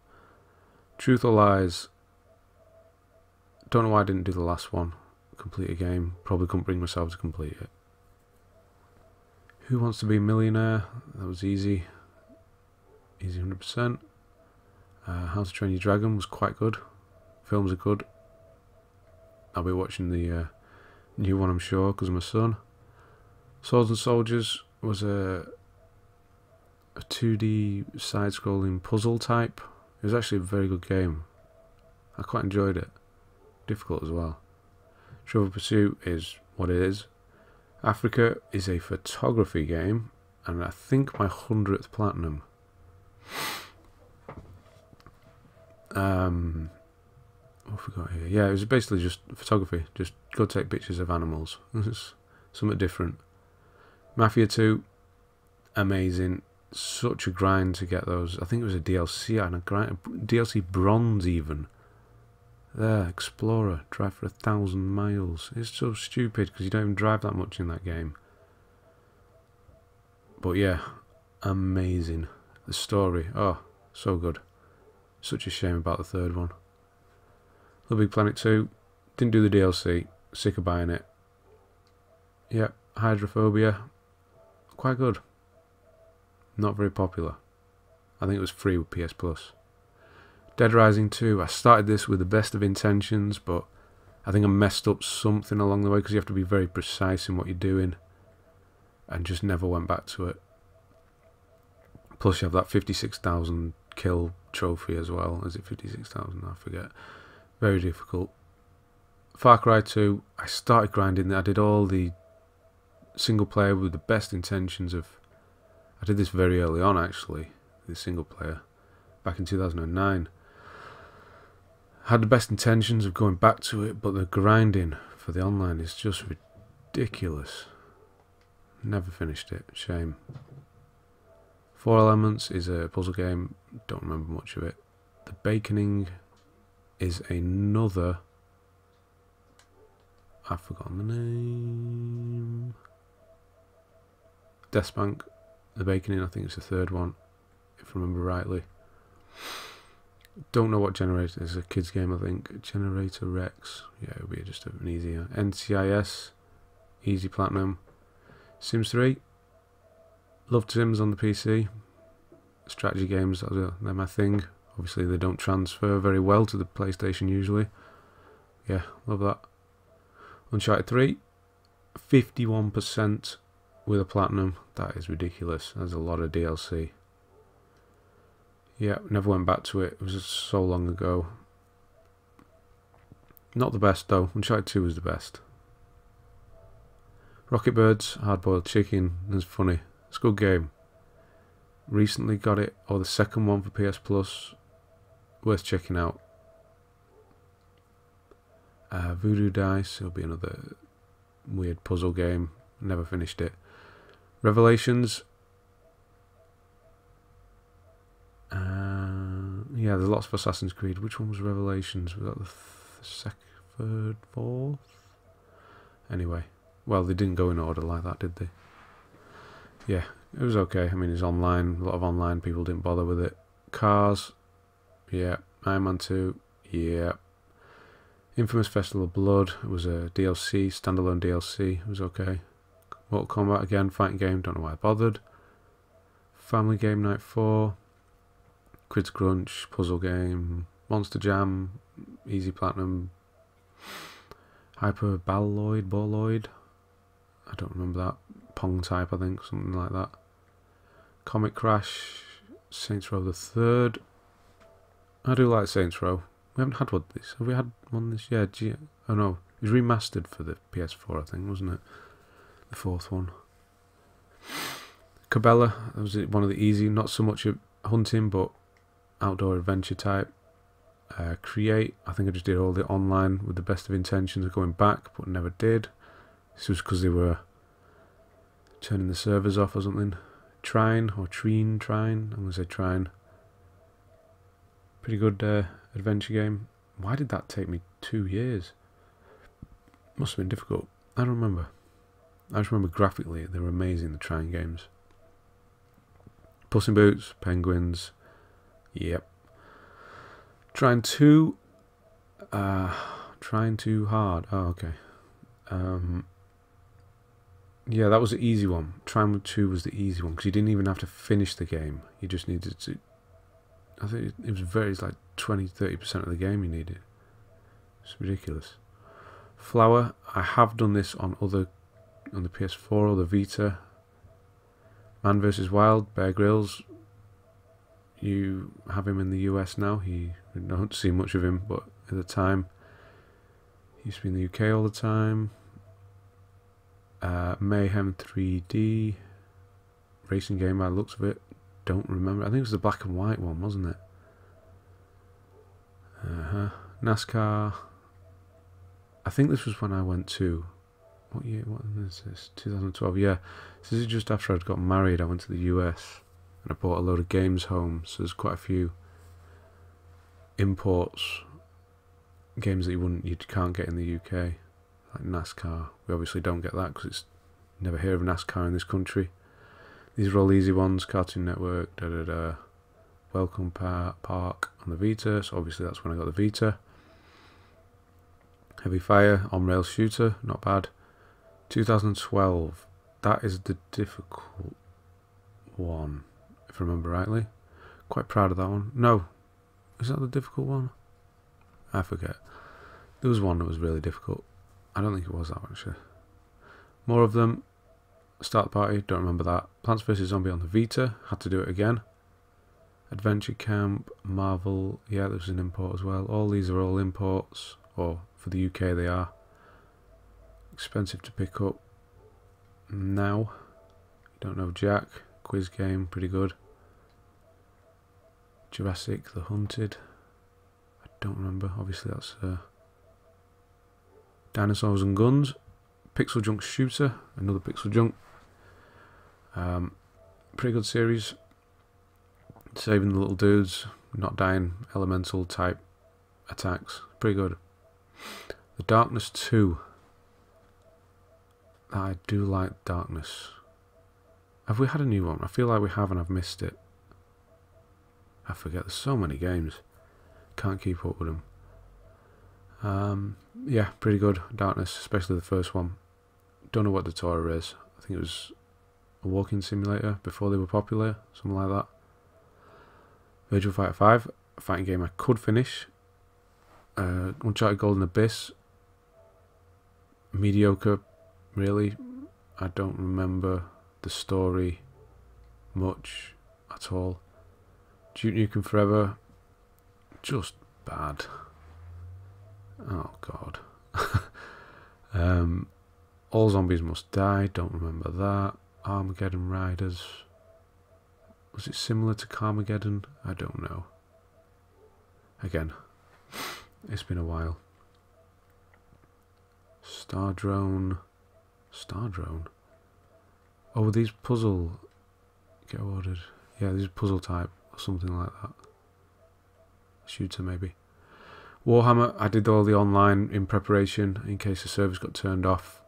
Truth or Lies. Don't know why I didn't do the last one. Complete a game. Probably couldn't bring myself to complete it. Who Wants to Be a Millionaire? That was easy. Easy 100%. How to Train Your Dragon was quite good. Films are good. I'll be watching the new one, I'm sure, because of my son. Swords and Soldiers was a 2D side-scrolling puzzle type. It was actually a very good game. I quite enjoyed it. Difficult as well. Trivial Pursuit is what it is. Africa is a photography game, and I think my 100th platinum. What have we got here? Yeah, it was basically just photography. Just go take pictures of animals. It's something different. Mafia 2, amazing. Such a grind to get those. I think it was a DLC and a DLC bronze even. There, Explorer, drive for 1,000 miles. It's so stupid because you don't even drive that much in that game. But yeah, amazing. The story, oh, so good. Such a shame about the third one. Little Big Planet 2, didn't do the DLC, sick of buying it. Yep, Hydrophobia, quite good. Not very popular. I think it was free with PS Plus. Dead Rising 2, I started this with the best of intentions, but I think I messed up something along the way because you have to be very precise in what you're doing, and just never went back to it. Plus you have that 56,000 kill trophy as well. Is it 56,000? I forget. Very difficult. Far Cry 2, I started grinding. I did all the single player with the best intentions of... I did this very early on actually, the single player, back in 2009. Had the best intentions of going back to it, but the grinding for the online is just ridiculous. Never finished it, shame. Four Elements is a puzzle game, don't remember much of it. The Baconing is another... I've forgotten the name. Death Bank, The Baconing, I think it's the third one, if I remember rightly. Don't know what Generator is. It's a kids game, I think. Generator Rex. Yeah, it'll be just an easier. NCIS, easy platinum. Sims 3. Loved Sims on the PC. Strategy games, they're my thing. Obviously, they don't transfer very well to the PlayStation usually. Yeah, love that. Uncharted 3. 51% with a platinum. That is ridiculous. That's a lot of DLC. Yeah, never went back to it. It was just so long ago. Not the best though. Uncharted 2 was the best. Rocket Birds, Hard Boiled Chicken. That's funny. It's a good game. Recently got it, or the second one for PS Plus. Worth checking out. Voodoo Dice. It'll be another weird puzzle game. Never finished it. Revelations. Yeah, there's lots of Assassin's Creed. Which one was Revelations? Was that the second, third, fourth? Anyway, well, they didn't go in order like that, did they? Yeah, it was okay. I mean, it's online. A lot of online people didn't bother with it. Cars, yeah. Iron Man 2, yeah. Infamous Festival of Blood, it was a DLC, standalone DLC, it was okay. Mortal Kombat again, fighting game, don't know why I bothered. Family Game Night 4, Quiz Crunch, puzzle game, Monster Jam, Easy Platinum, Hyper Boloid, I don't remember that. Pong type, I think, something like that. Comic Crash, Saints Row the 3rd. I do like Saints Row. We haven't had one of these. Have we had one this year? Oh no, it was remastered for the PS4, I think, wasn't it? The 4th one. Cabela, that was one of the easy, not so much hunting, but outdoor adventure type. Create, I think I just did all the online with the best of intentions of going back, but never did. This was because they were turning the servers off or something. Trine, I'm going to say Trine. Pretty good adventure game. Why did that take me 2 years? Must have been difficult. I don't remember. I just remember graphically they were amazing, the Trine games. Puss in Boots, Penguins, yep. Trying too hard. Oh, okay. Yeah, that was the easy one. Trying 2 was the easy one because you didn't even have to finish the game. You just needed to. I think it was like 20-30% of the game you needed. It's ridiculous. Flower, I have done this on the PS4 or the Vita. Man vs Wild, Bear Grylls. You have him in the US now. I don't see much of him, but at the time, he used to be in the UK all the time. Mayhem 3D, racing game by the looks of it. Don't remember. I think it was the black and white one, wasn't it? NASCAR. I think this was when I went to. What year? What is this? 2012. Yeah. So this is just after I'd got married. I went to the US and I bought a load of games home. So there's quite a few imports, games that you can't get in the UK, like NASCAR. We obviously don't get that because it's never heard of NASCAR in this country. These are all easy ones. Cartoon Network, Welcome Park on the Vita. So obviously that's when I got the Vita. Heavy Fire, on-rail shooter, not bad. 2012, that is the difficult one, if I remember rightly. Quite proud of that one. No, is that the difficult one? I forget. There was one that was really difficult. I don't think it was that one, actually. More of them. Start the Party, don't remember that. Plants vs Zombie on the Vita, had to do it again. Adventure Camp, Marvel, yeah, there was an import as well. All these are all imports, or for the UK they are. Expensive to pick up now. Don't know Jack, quiz game, pretty good. Jurassic, The Hunted, I don't remember, obviously that's Dinosaurs and Guns. Pixel Junk Shooter, another Pixel Junk. Pretty good series. Saving the little dudes, not dying, elemental type attacks. Pretty good. The Darkness 2. I do like Darkness. Have we had a new one? I feel like we have and I've missed it. I forget, there's so many games. Can't keep up with them. Yeah, pretty good. Darkness, especially the first one. Don't know what the Torah is. I think it was a walking simulator before they were popular, something like that. Virtua Fighter 5, a fighting game I could finish. Uncharted Golden Abyss, mediocre, really. I don't remember the story much at all. Duke Nukem Forever, just bad. Oh god. All Zombies Must Die, don't remember that. Armageddon Riders, was it similar to Carmageddon? I don't know. Again, it's been a while. Star Drone. Oh, these puzzle get awarded. Yeah, these puzzle type or something like that. Shooter maybe. Warhammer, I did all the online in preparation in case the servers got turned off.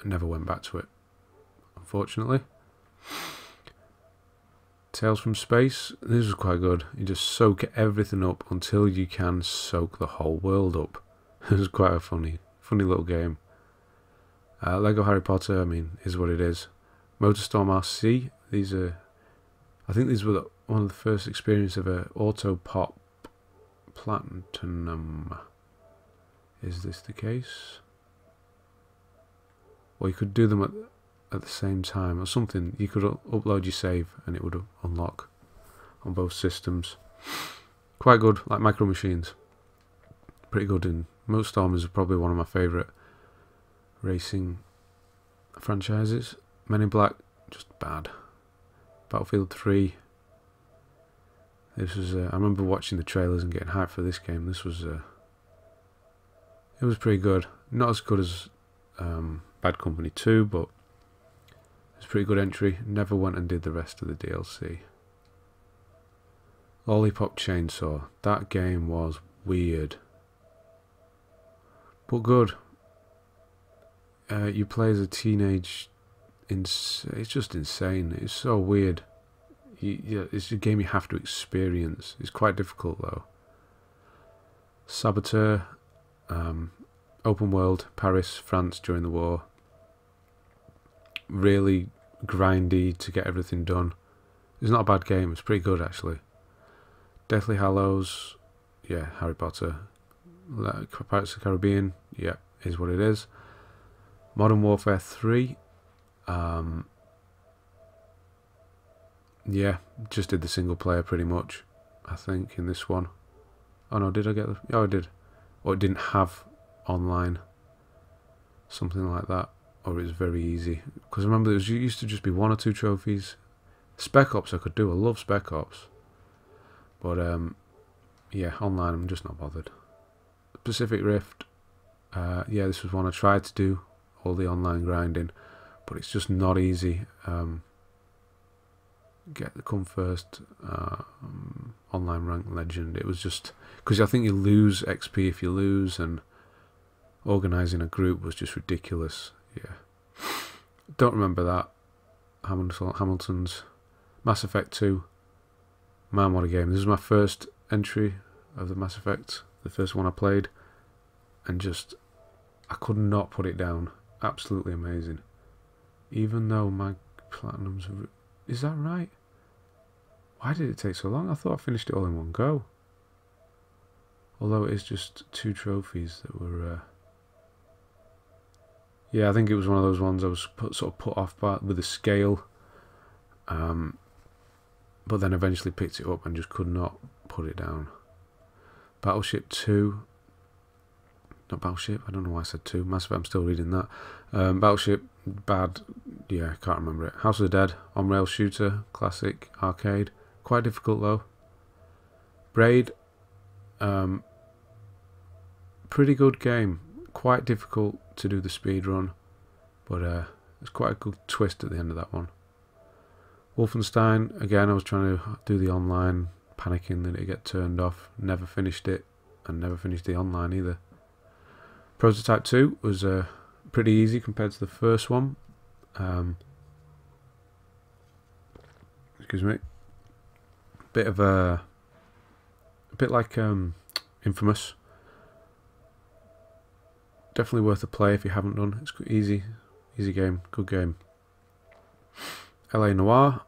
Never went back to it, unfortunately. Tales from Space, this was quite good. You just soak everything up until you can soak the whole world up. It was quite a funny little game. Lego Harry Potter, I mean, is what it is. Motorstorm RC, I think these were one of the first experience of a Auto Pop Platinum. Is this the case? Well, you could do them at the same time or something. You could upload your save and it would unlock on both systems. Quite good, like Micro Machines. Pretty good. And Motorstorm is probably one of my favourite racing franchises. Men in Black, just bad. Battlefield 3. This was. I remember watching the trailers and getting hyped for this game. This was. It was pretty good. Not as good as Bad Company 2, but it's a pretty good entry. Never went and did the rest of the DLC. Lollipop Chainsaw. That game was weird, but good. You play as a teenage. It's just insane. It's so weird. It's a game you have to experience. It's quite difficult though. Saboteur, open world, Paris, France during the war. Really grindy to get everything done. It's not a bad game. It's pretty good actually. Deathly Hallows, yeah, Harry Potter. Pirates of the Caribbean, yeah, is what it is. Modern Warfare 3. Yeah, just did the single player pretty much, I think, in this one. Oh no, did I get the... Oh, I did. Or it didn't have online. Something like that. Or it was very easy. Because I remember it used to just be 1 or 2 trophies. Spec Ops I could do. I love Spec Ops. But, yeah, online I'm just not bothered. Pacific Rift. Yeah, this was one I tried to do. All the online grinding. But it's just not easy. Come first, online rank legend. It was just because I think you lose XP if you lose, and organising a group was just ridiculous. Yeah, don't remember that. Hamilton's Mass Effect 2. Man, what a game! This was my first entry of the Mass Effect, the first one I played, and just I could not put it down. Absolutely amazing. Even though my platinums, is that right? Why did it take so long? I thought I finished it all in one go. Although it is just 2 trophies that were... Yeah, I think it was one of those ones I was sort of put off by with the scale. But then eventually picked it up and just could not put it down. Battleship 2. Not Battleship, I don't know why I said 2. Mass Effect, I'm still reading that. Battleship, bad. Yeah, I can't remember it. House of the Dead, on-rail shooter, classic, arcade. Quite difficult though. Braid, pretty good game. Quite difficult to do the speed run, but it's quite a good twist at the end of that one. Wolfenstein, again, I was trying to do the online, panicking that it get turned off. Never finished it, and never finished the online either. Prototype 2 was pretty easy compared to the first one. Excuse me. A bit like Infamous. Definitely worth a play if you haven't done. It's easy game, good game. LA Noire.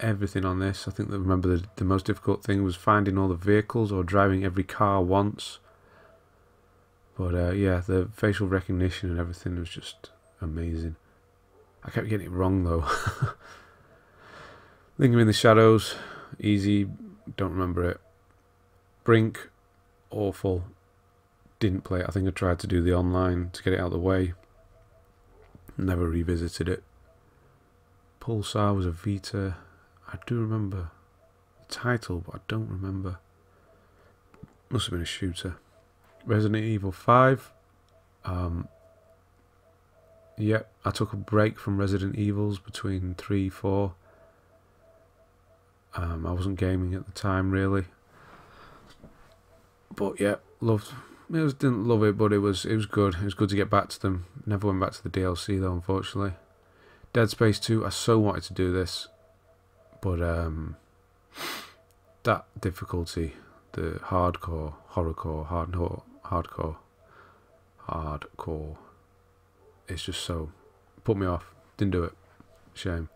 Everything on this. I think that remember the most difficult thing was finding all the vehicles or driving every car once. But yeah, the facial recognition and everything was just amazing. I kept getting it wrong though. Linger in the Shadows, easy, don't remember it. Brink, awful, didn't play it. I think I tried to do the online to get it out of the way. Never revisited it. Pulsar was a Vita. I do remember the title, but I don't remember. Must have been a shooter. Resident Evil 5. Yeah, I took a break from Resident Evils between 3, 4. I wasn't gaming at the time really, but yeah, didn't love it, but it was good. It was good to get back to them. Never went back to the DLC though, unfortunately. Dead Space 2, I so wanted to do this, but that difficulty, the hardcore, hardcore, it's just so, put me off, didn't do it, shame.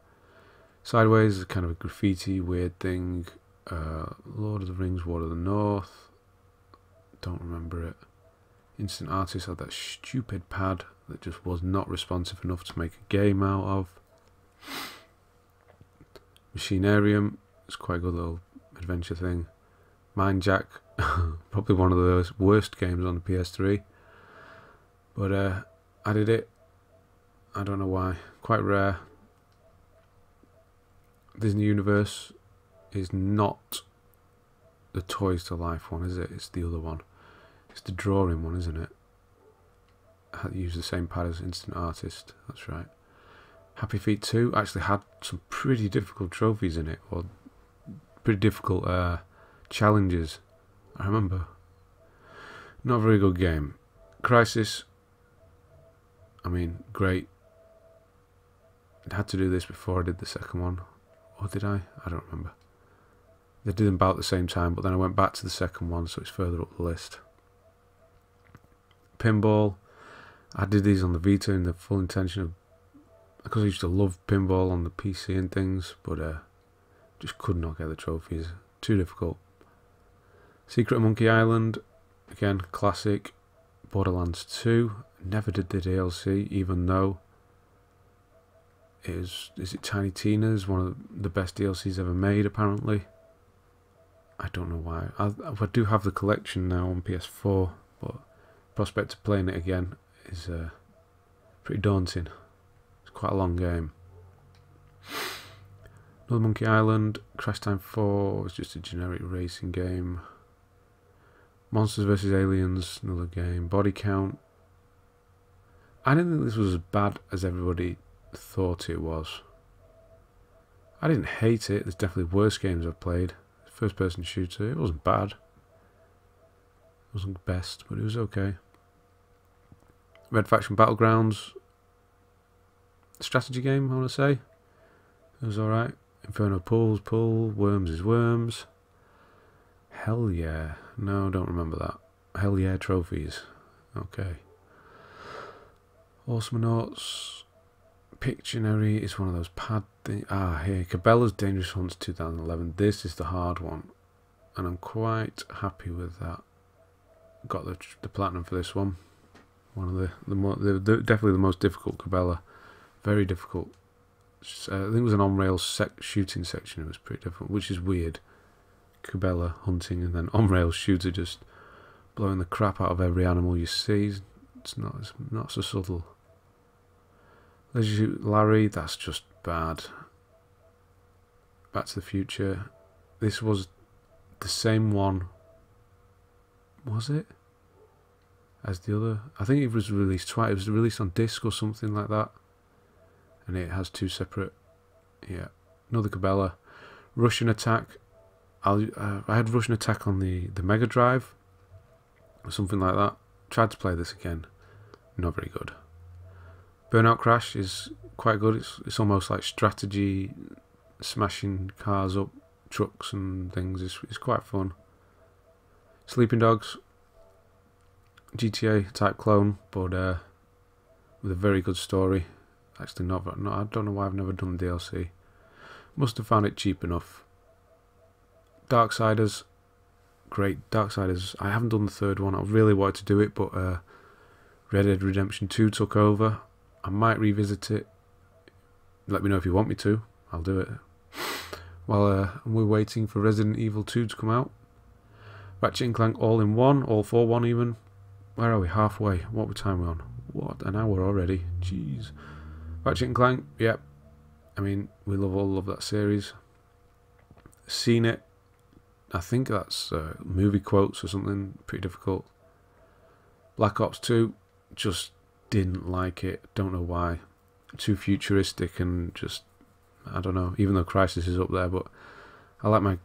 Sideways is kind of a graffiti weird thing. Lord of the Rings, War of the North, don't remember it. Instant Artist had that stupid pad that just was not responsive enough to make a game out of. Machinarium, it's quite a good little adventure thing. Mind Jack, probably one of the worst games on the PS3. But I did it. I don't know why. Quite rare. Disney Universe is not the Toys to Life one, is it? It's the other one. It's the drawing one, isn't it? I use the same pad as Instant Artist. That's right. Happy Feet 2 actually had some pretty difficult trophies in it, or pretty difficult challenges. I remember. Not a very good game. Crisis, I mean, great. I had to do this before I did the second one. Or did I? I don't remember. They did them about the same time, but then I went back to the second one, so it's further up the list. Pinball. I did these on the Vita in the full intention of, because I used to love pinball on the PC and things, but just could not get the trophies. Too difficult. Secret of Monkey Island, again, classic. Borderlands 2, never did the DLC, even though it is it Tiny Tina's, one of the best DLCs ever made, apparently. I don't know why. I do have the collection now on PS4, but prospect of playing it again is pretty daunting. It's quite a long game. Another Monkey Island. Crash Time 4 was just a generic racing game. Monsters vs Aliens, another game. Body Count. I didn't think this was as bad as everybody thought it was. I didn't hate it. There's definitely worse games I've played. First person shooter. It wasn't bad. It wasn't the best, but it was okay. Red Faction Battlegrounds. Strategy game, I want to say. It was alright. Inferno Pool, Worms is Worms. Hell yeah. No, don't remember that. Hell yeah trophies. Okay. Horsemanauts. Pictionary is one of those pad things. Ah, here. Cabela's Dangerous Hunts 2011. This is the hard one. And I'm quite happy with that. Got the platinum for this one. One of the definitely the most difficult Cabela. Very difficult. I think it was an on-rail shooting section. It was pretty difficult, which is weird. Cabela hunting and then on-rail shooter just blowing the crap out of every animal you see. It's not so subtle. Leisure Suit Larry, that's just bad. Back to the Future. This was the same one. Was it? As the other? I think it was released twice. It was released on disc or something like that. And it has two separate. Yeah. Another Cabela. Russian Attack. I had Russian Attack on the Megadrive. Or something like that. Tried to play this again. Not very good. Burnout Crash is quite good. It's almost like strategy, smashing cars up, trucks and things. It's quite fun. Sleeping Dogs, GTA type clone, but with a very good story. Actually, not. I don't know why I've never done the DLC. Must have found it cheap enough. Darksiders, great. Darksiders. I haven't done the third one. I really wanted to do it, but Red Dead Redemption 2 took over. I might revisit it. Let me know if you want me to. I'll do it. While we're waiting for Resident Evil 2 to come out. Ratchet & Clank All-in-One, All-for-One even. Where are we? Halfway. What time are we on? What? An hour already. Jeez. Ratchet & Clank, yep. I mean, we all love that series. Seen it. I think that's movie quotes or something. Pretty difficult. Black Ops 2, just didn't like it. Don't know why. Too futuristic and just, I don't know. Even though Crysis is up there, but I like my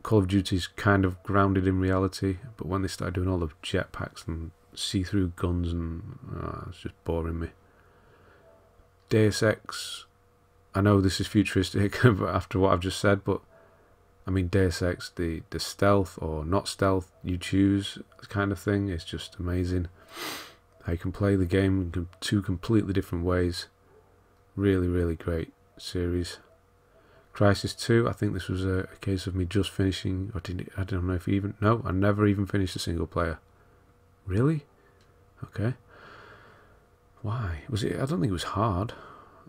Call of Duty's kind of grounded in reality. But when they started doing all the jetpacks and see-through guns and it's just boring me. Deus Ex. I know this is futuristic after what I've just said, but I mean Deus Ex, the stealth or not stealth you choose kind of thing is just amazing. How you can play the game in two completely different ways. Really, really great series. Crisis 2, I think this was a case of me just finishing, or I don't know if even, no, I never even finished a single player. Really? Okay. Why? Was it? I don't think it was hard.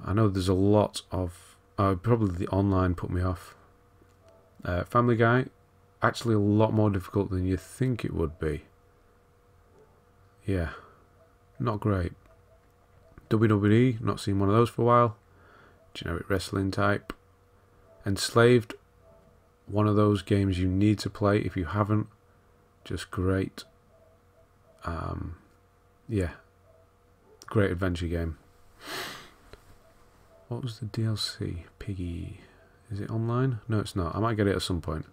I know there's a lot of... probably the online put me off. Family Guy, actually a lot more difficult than you think it would be. Yeah, not great. WWE, not seen one of those for a while. Generic wrestling type. Enslaved, one of those games you need to play if you haven't. Just great. Yeah, great adventure game. What was the DLC? Piggy. Is it online? No, it's not. I might get it at some point.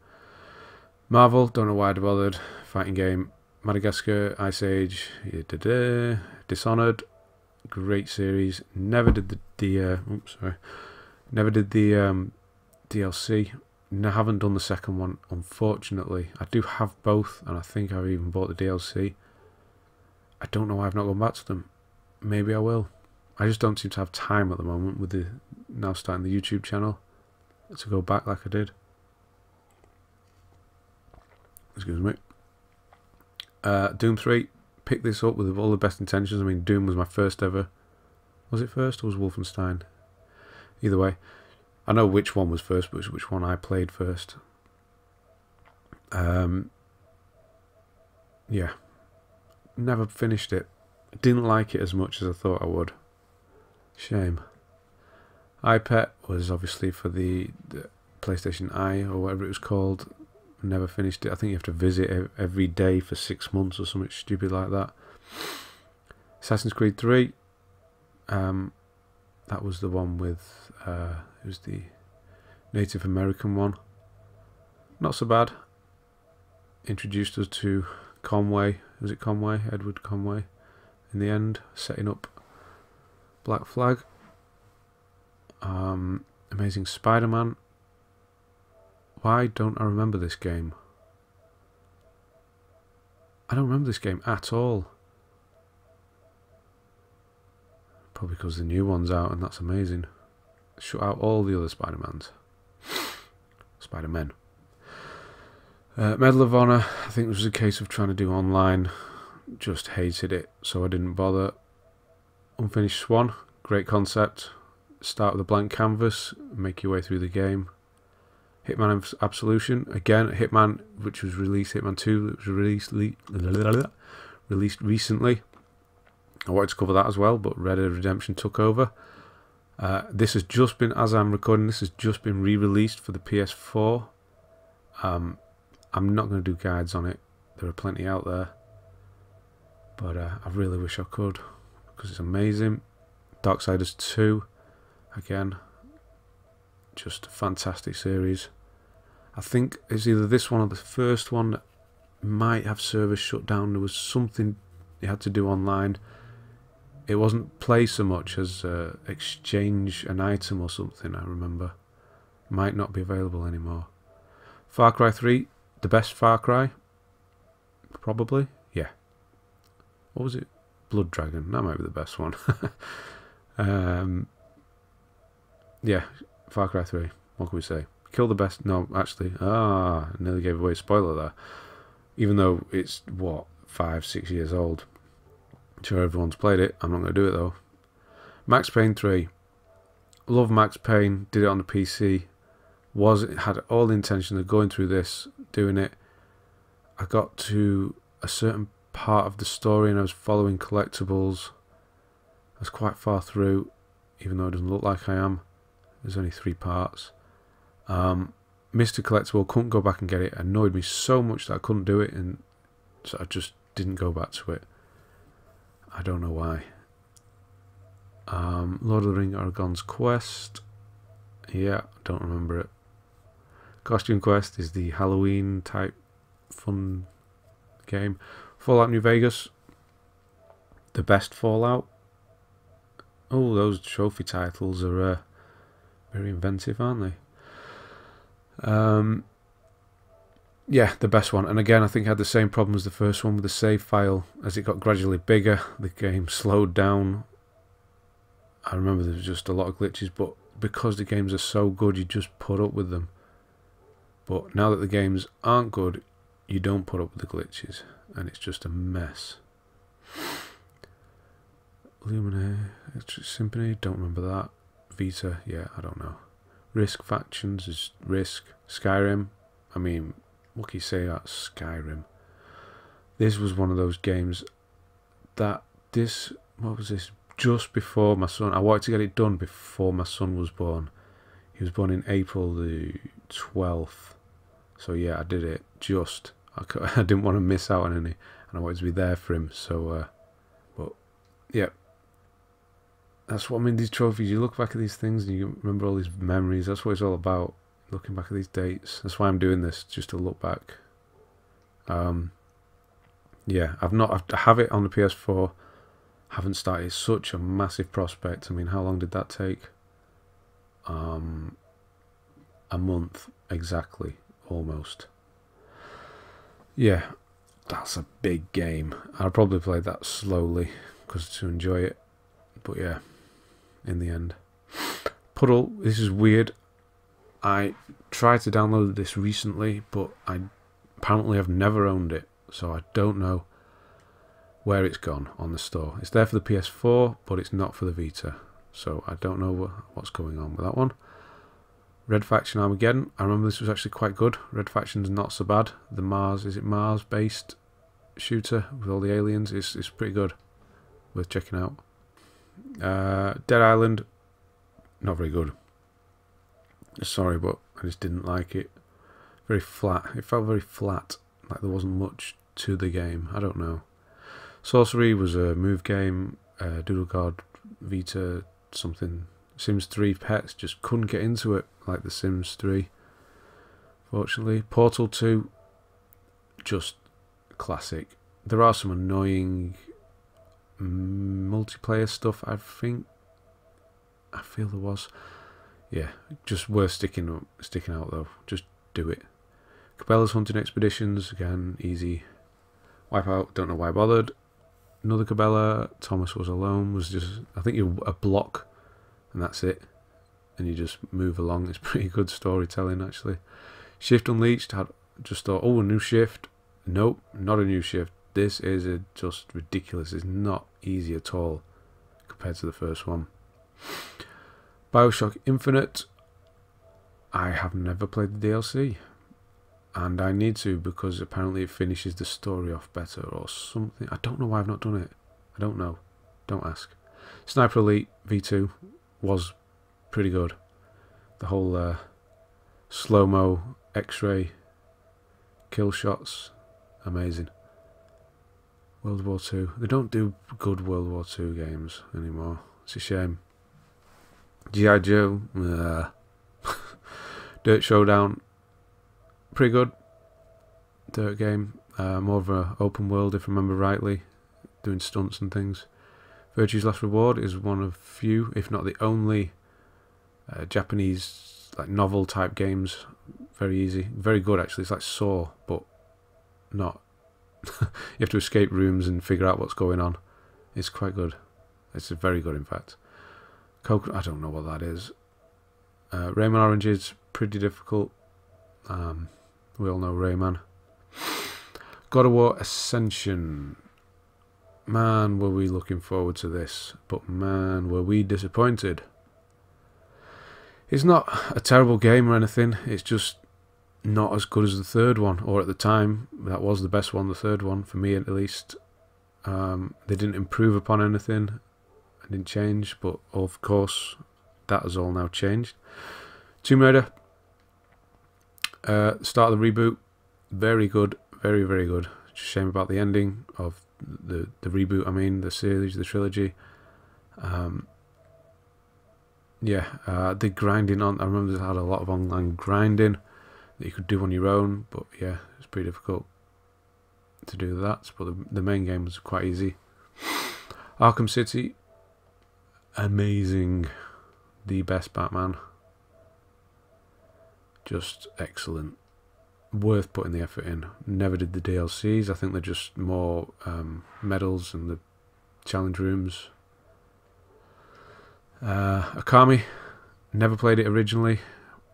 Marvel, don't know why I bothered. Fighting game. Madagascar, Ice Age, Dishonored, great series. Never did the never did the DLC. Haven't done the second one, unfortunately. I do have both, and I think I've even bought the DLC. I don't know why I've not gone back to them. Maybe I will. I just don't seem to have time at the moment with the now starting the YouTube channel to go back like I did. Excuse me. Doom 3, picked this up with all the best intentions. I mean, Doom was my first ever. Was it first or was Wolfenstein? Either way, I know which one was first, but which one I played first. Yeah, never finished it. Didn't like it as much as I thought I would. Shame. iPet was obviously for the PlayStation Eye or whatever it was called. Never finished it. I think you have to visit every day for 6 months or something stupid like that. Assassin's Creed 3. That was the one with it was the Native American one. Not so bad. Introduced us to Conway. Was it Conway? Edward Conway. In the end, setting up Black Flag. Amazing Spider-Man. Why don't I remember this game? I don't remember this game at all. Probably because the new one's out and that's amazing. Shut out all the other Spider-Mans. Spider-Men. Medal of Honor, I think it was a case of trying to do online. Just hated it, so I didn't bother. Unfinished Swan, great concept. Start with a blank canvas, make your way through the game. Hitman Absolution, again, Hitman, which was released, Hitman 2, that was released recently. I wanted to cover that as well, but Red Dead Redemption took over. This has just been, as I'm recording, this has just been re-released for the PS4. I'm not going to do guides on it, there are plenty out there. But I really wish I could, because it's amazing. Darksiders 2, again, just a fantastic series. I think it's either this one or the first one that might have servers shut down. There was something you had to do online. It wasn't play so much as exchange an item or something, I remember. Might not be available anymore. Far Cry 3, the best Far Cry? Probably, yeah. What was it? Blood Dragon, that might be the best one. Yeah, Far Cry 3, what can we say? Kill the best, no, actually, I nearly gave away a spoiler there. Even though it's, what, 5-6 years old. I'm sure everyone's played it, I'm not going to do it though. Max Payne 3, love Max Payne, did it on the PC. Had all the intention of going through this, doing it. I got to a certain part of the story and I was following collectibles. I was quite far through, even though it doesn't look like I am. There's only 3 parts. Missed a collectible, couldn't go back and get it. Annoyed me so much that I couldn't do it, and so I just didn't go back to it. I don't know why. Lord of the Rings Aragorn's Quest. Yeah, don't remember it. Costume Quest is the Halloween type fun game. Fallout New Vegas. The best Fallout. Oh, those trophy titles are very inventive, aren't they? Yeah, the best one. And again, I think I had the same problem as the first one with the save file. As it got gradually bigger, the game slowed down. I remember there was just a lot of glitches, but because the games are so good, you just put up with them. But now that the games aren't good, you don't put up with the glitches, and it's just a mess. Lumine, Symphony, don't remember that. Vita, yeah, I don't know. Risk Factions is Risk. Skyrim, I mean, what can you say about Skyrim? This was one of those games that what was this? Just before my son, I wanted to get it done before my son was born. He was born in April the 12th. So yeah, I did it just. I didn't want to miss out on any, and I wanted to be there for him. So, but yeah, that's what I mean. These trophies, you look back at these things and you remember all these memories. That's what it's all about. Looking back at these dates. That's why I'm doing this, just to look back. Yeah, I have it on the PS4. Haven't started. It's such a massive prospect. I mean, how long did that take? A month exactly, almost. Yeah, that's a big game. I'll probably play that slowly because to enjoy it. But yeah, in the end, Puddle. This is weird. I tried to download this recently, but I apparently have never owned it, so I don't know where it's gone on the store. It's there for the PS4, but it's not for the Vita, so I don't know what's going on with that one. Red Faction Armageddon. I remember this was actually quite good. Red Faction's not so bad. The Mars-based shooter with all the aliens? It's pretty good. Worth checking out. Dead Island. Not very good. Sorry, but I just didn't like it. Very flat. It felt very flat. Like there wasn't much to the game. I don't know. Sorcery was a move game. Doodle God, Vita, something. Sims 3 Pets, just couldn't get into it like the Sims 3. Fortunately. Portal 2, just classic. There are some annoying multiplayer stuff, I feel there was. Yeah, just worth sticking out though. Just do it. Cabela's Hunting Expeditions, again, easy. Wipeout, don't know why I bothered. Another Cabela, Thomas Was Alone, was just, I think you're a block, and that's it. And you just move along. It's pretty good storytelling, actually. Shift Unleashed, just thought, oh, a new Shift. Nope, not a new Shift. This is just ridiculous. It's not easy at all compared to the first one. Bioshock Infinite. I have never played the DLC. And I need to, because apparently it finishes the story off better or something. I don't know why I've not done it. I don't know. Don't ask. Sniper Elite V2 was pretty good. The whole slow-mo X-ray kill shots, amazing. World War II. They don't do good World War II games anymore. It's a shame. G.I. Joe. Dirt Showdown. Pretty good. Dirt game. More of an open world, if I remember rightly. Doing stunts and things. Virtue's Last Reward is one of few, if not the only, Japanese like novel type games. Very easy. Very good, actually. It's like Saw, but not. You have to escape rooms and figure out what's going on. It's quite good. It's very good, in fact. I don't know what that is. Rayman Origins, pretty difficult. We all know Rayman. God of War Ascension. Man, were we looking forward to this, but man, were we disappointed. It's not a terrible game or anything, it's just not as good as the third one, or at the time, that was the best one, the third one, for me at least. They didn't improve upon anything, it didn't change, but of course, that has all now changed. Tomb Raider. Start of the reboot, very good, very, very good. Just a shame about the ending of the reboot, I mean, the series, the trilogy. The grinding on, I remember they had a lot of online grinding that you could do on your own, but yeah, it's pretty difficult to do that, but the main game was quite easy. Arkham City, amazing. The best Batman. Just excellent. Worth putting the effort in. Never did the DLCs. I think they're just more medals and the challenge rooms. Akami. Never played it originally.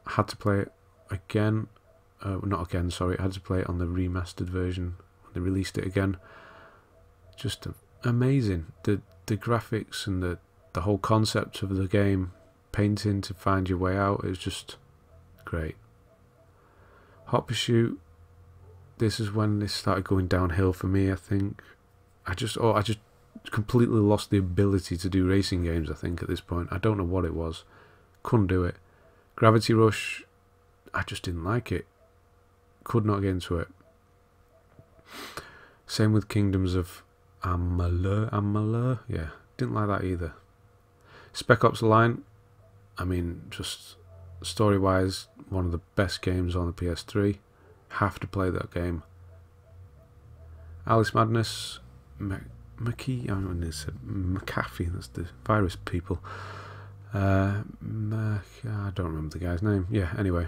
Had to play it again. Not again, sorry. I had to play it on the remastered version. They released it again. Just amazing. The graphics and the whole concept of the game. Painting to find your way out. It was just great. Hot Pursuit. This is when this started going downhill for me, I think. I just completely lost the ability to do racing games, I think, at this point. I don't know what it was. Couldn't do it. Gravity Rush, I just didn't like it. Could not get into it. Same with Kingdoms of Amalur. Yeah, didn't like that either. Spec Ops Line, I mean, just story-wise, one of the best games on the PS3. Have to play that game. Alice Madness, McAfee, that's the virus people. I don't remember the guy's name. Yeah, anyway.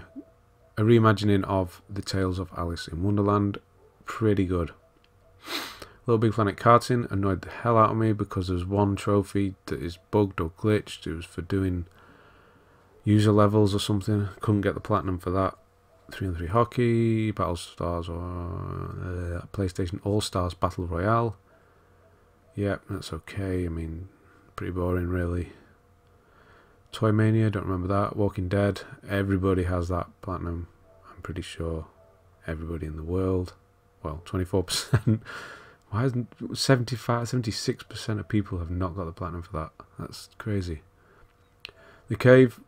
A reimagining of the Tales of Alice in Wonderland. Pretty good. Little Big Planet Karting annoyed the hell out of me because there's one trophy that is bugged or glitched. It was for doing user levels or something. Couldn't get the platinum for that. 3-on-3 Hockey, Battle Stars, or PlayStation All-Stars Battle Royale. Yep, that's okay. I mean, pretty boring, really. Toy Mania, don't remember that. Walking Dead, everybody has that platinum. I'm pretty sure everybody in the world. Well, 24%. Why isn't 76% of people have not got the platinum for that? That's crazy. The Cave.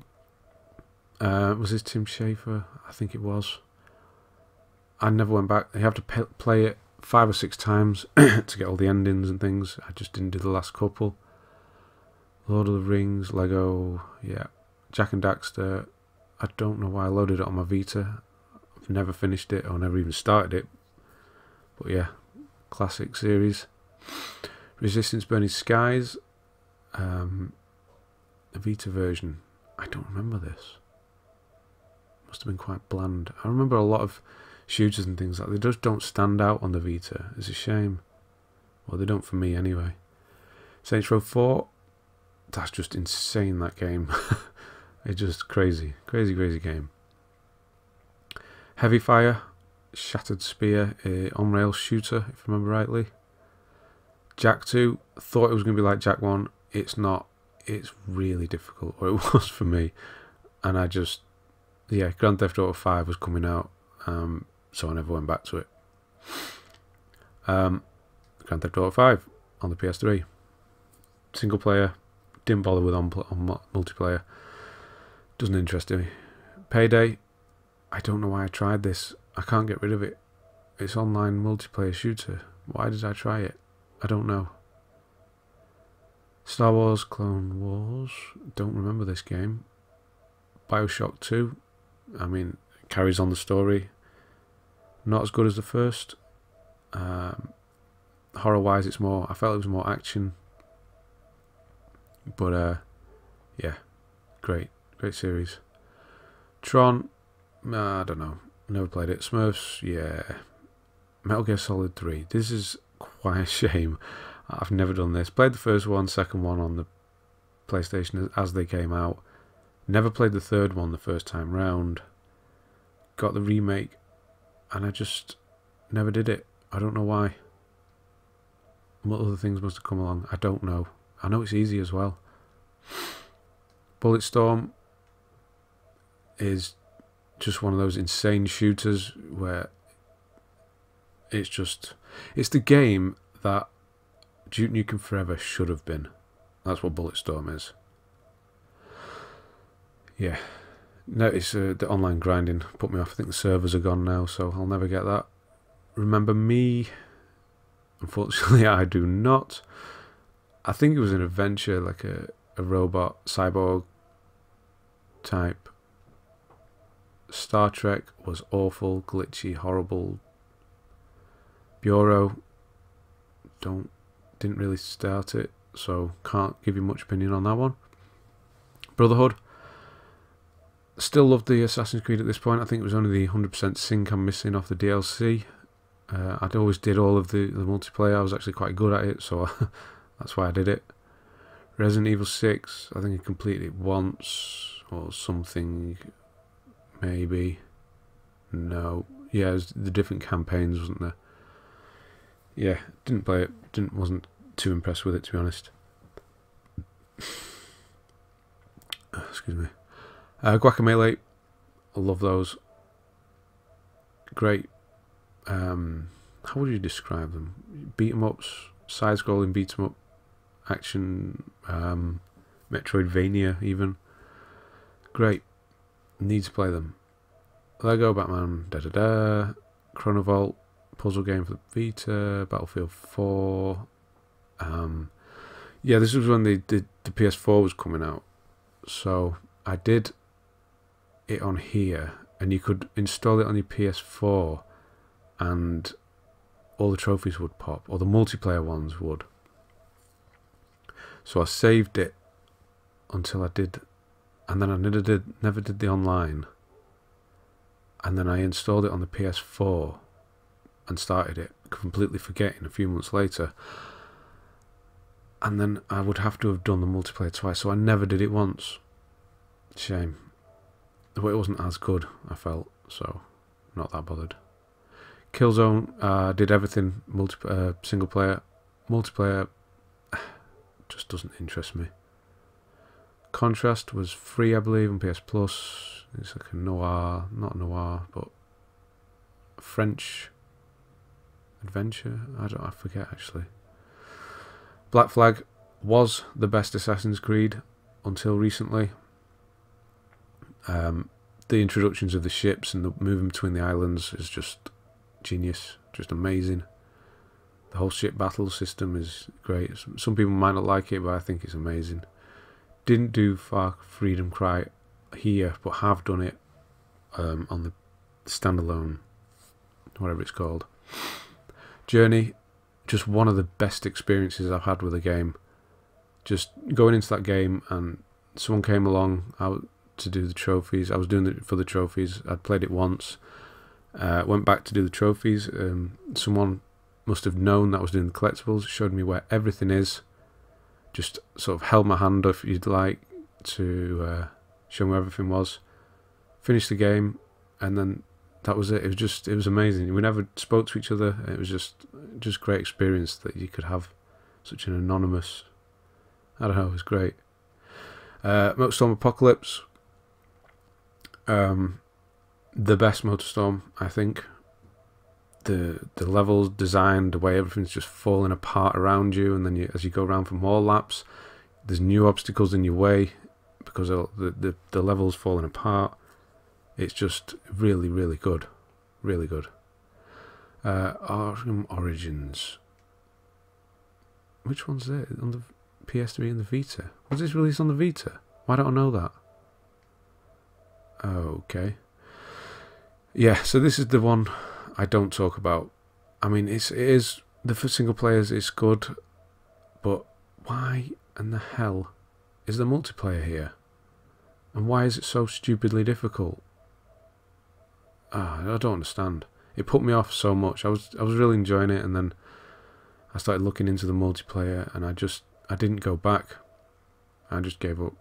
Was this Tim Schafer? I think it was. I never went back. You have to play it 5 or 6 times to get all the endings and things. I just didn't do the last couple. Lord of the Rings, Lego, yeah. Jack and Daxter. I don't know why I loaded it on my Vita. I've never finished it or never even started it. But yeah, classic series. Resistance Burning Skies. The Vita version. I don't remember this. Must have been quite bland. I remember a lot of shooters and things like that. They just don't stand out on the Vita. It's a shame. Well, they don't for me anyway. Saints Row 4. That's just insane, that game. It's just crazy. Crazy game. Heavy Fire. Shattered Spear. On-rail shooter, if I remember rightly. Jak 2. Thought it was going to be like Jak 1. It's not. It's really difficult. Or it was for me. And I just... Yeah, Grand Theft Auto 5 was coming out, so I never went back to it. Grand Theft Auto 5 on the PS3. Single player, didn't bother with on multiplayer. Doesn't interest me. Payday, I don't know why I tried this. I can't get rid of it. It's online multiplayer shooter. Why did I try it? I don't know. Star Wars Clone Wars, don't remember this game. Bioshock 2. I mean, it carries on the story. Not as good as the first. Horror-wise, it's more... I felt it was more action. But, yeah. Great series. Tron, I don't know. Never played it. Smurfs, yeah. Metal Gear Solid 3. This is quite a shame. I've never done this. Played the first one, second one on the PlayStation as they came out. Never played the third one the first time round. Got the remake, and I just never did it. I don't know why. What other things must have come along? I don't know. I know it's easy as well. Bulletstorm is just one of those insane shooters where it's just... It's the game that Duke Nukem Forever should have been. That's what Bulletstorm is. Yeah, notice the online grinding put me off. I think the servers are gone now, so I'll never get that. Remember Me? Unfortunately, I do not. I think it was an adventure, like a robot, cyborg type. Star Trek was awful, glitchy, horrible. Bureau, didn't really start it. so can't give you much opinion on that one. Brotherhood. Still love the Assassin's Creed at this point. I think it was only the 100% sync I'm missing off the DLC. I'd always did all of the multiplayer. I was actually quite good at it, so that's why I did it. Resident Evil 6, I think I completed it once or something, maybe. No, yeah, it was the different campaigns, wasn't there? Yeah, didn't play it. Wasn't too impressed with it, to be honest. Excuse me. Guacamelee, I love those. Great. How would you describe them? Beat 'em ups, side-scrolling beat 'em up, action, Metroidvania even. Great. Need to play them. Lego Batman, Chronovolt, puzzle game for the Vita, Battlefield 4. Yeah, this was when the PS4 was coming out, so I did it on here, and you could install it on your PS4, and all the trophies would pop, or the multiplayer ones would. So I saved it until I did, and then I never did the online. And then I installed it on the PS4 and started it, completely forgetting a few months later. And then I would have to have done the multiplayer twice, so I never did it once. Shame. But it wasn't as good, I felt, so not that bothered. Killzone, did everything, single player. Multiplayer just doesn't interest me. Contrast was free, I believe, on PS Plus. It's like a noir, not noir, but French adventure. I forget actually. Black Flag was the best Assassin's Creed until recently. The introductions of the ships and the moving between the islands is just genius, just amazing. The whole ship battle system is great. Some people might not like it, but I think it's amazing. Didn't do Far Freedom Cry here, but have done it on the standalone, whatever it's called. Journey, just one of the best experiences I've had with a game. Just going into that game and someone came along out to do the trophies. I was doing it for the trophies. I'd played it once. Went back to do the trophies. Someone must have known that I was doing the collectibles. Showed me where everything is. Just sort of held my hand, if you'd like, to show me where everything was. Finished the game, and then that was it. It was amazing. We never spoke to each other. It was just great experience that you could have such an anonymous. I don't know. It was great. Motorstorm Apocalypse. The best Motorstorm, I think. The levels designed, the way everything's just falling apart around you, and then as you go around for more laps, there's new obstacles in your way because of the level's falling apart. It's just really, really good. Really good. Arkham Origins. Which one's it? On the PS3 and the Vita? Was this released on the Vita? Why don't I know that? Okay. Yeah, so this is the one I don't talk about. I mean, it is the single players is good, but why in the hell is the multiplayer here? And why is it so stupidly difficult? I don't understand. It put me off so much. I was really enjoying it, and then I started looking into the multiplayer, and I didn't go back. I just gave up.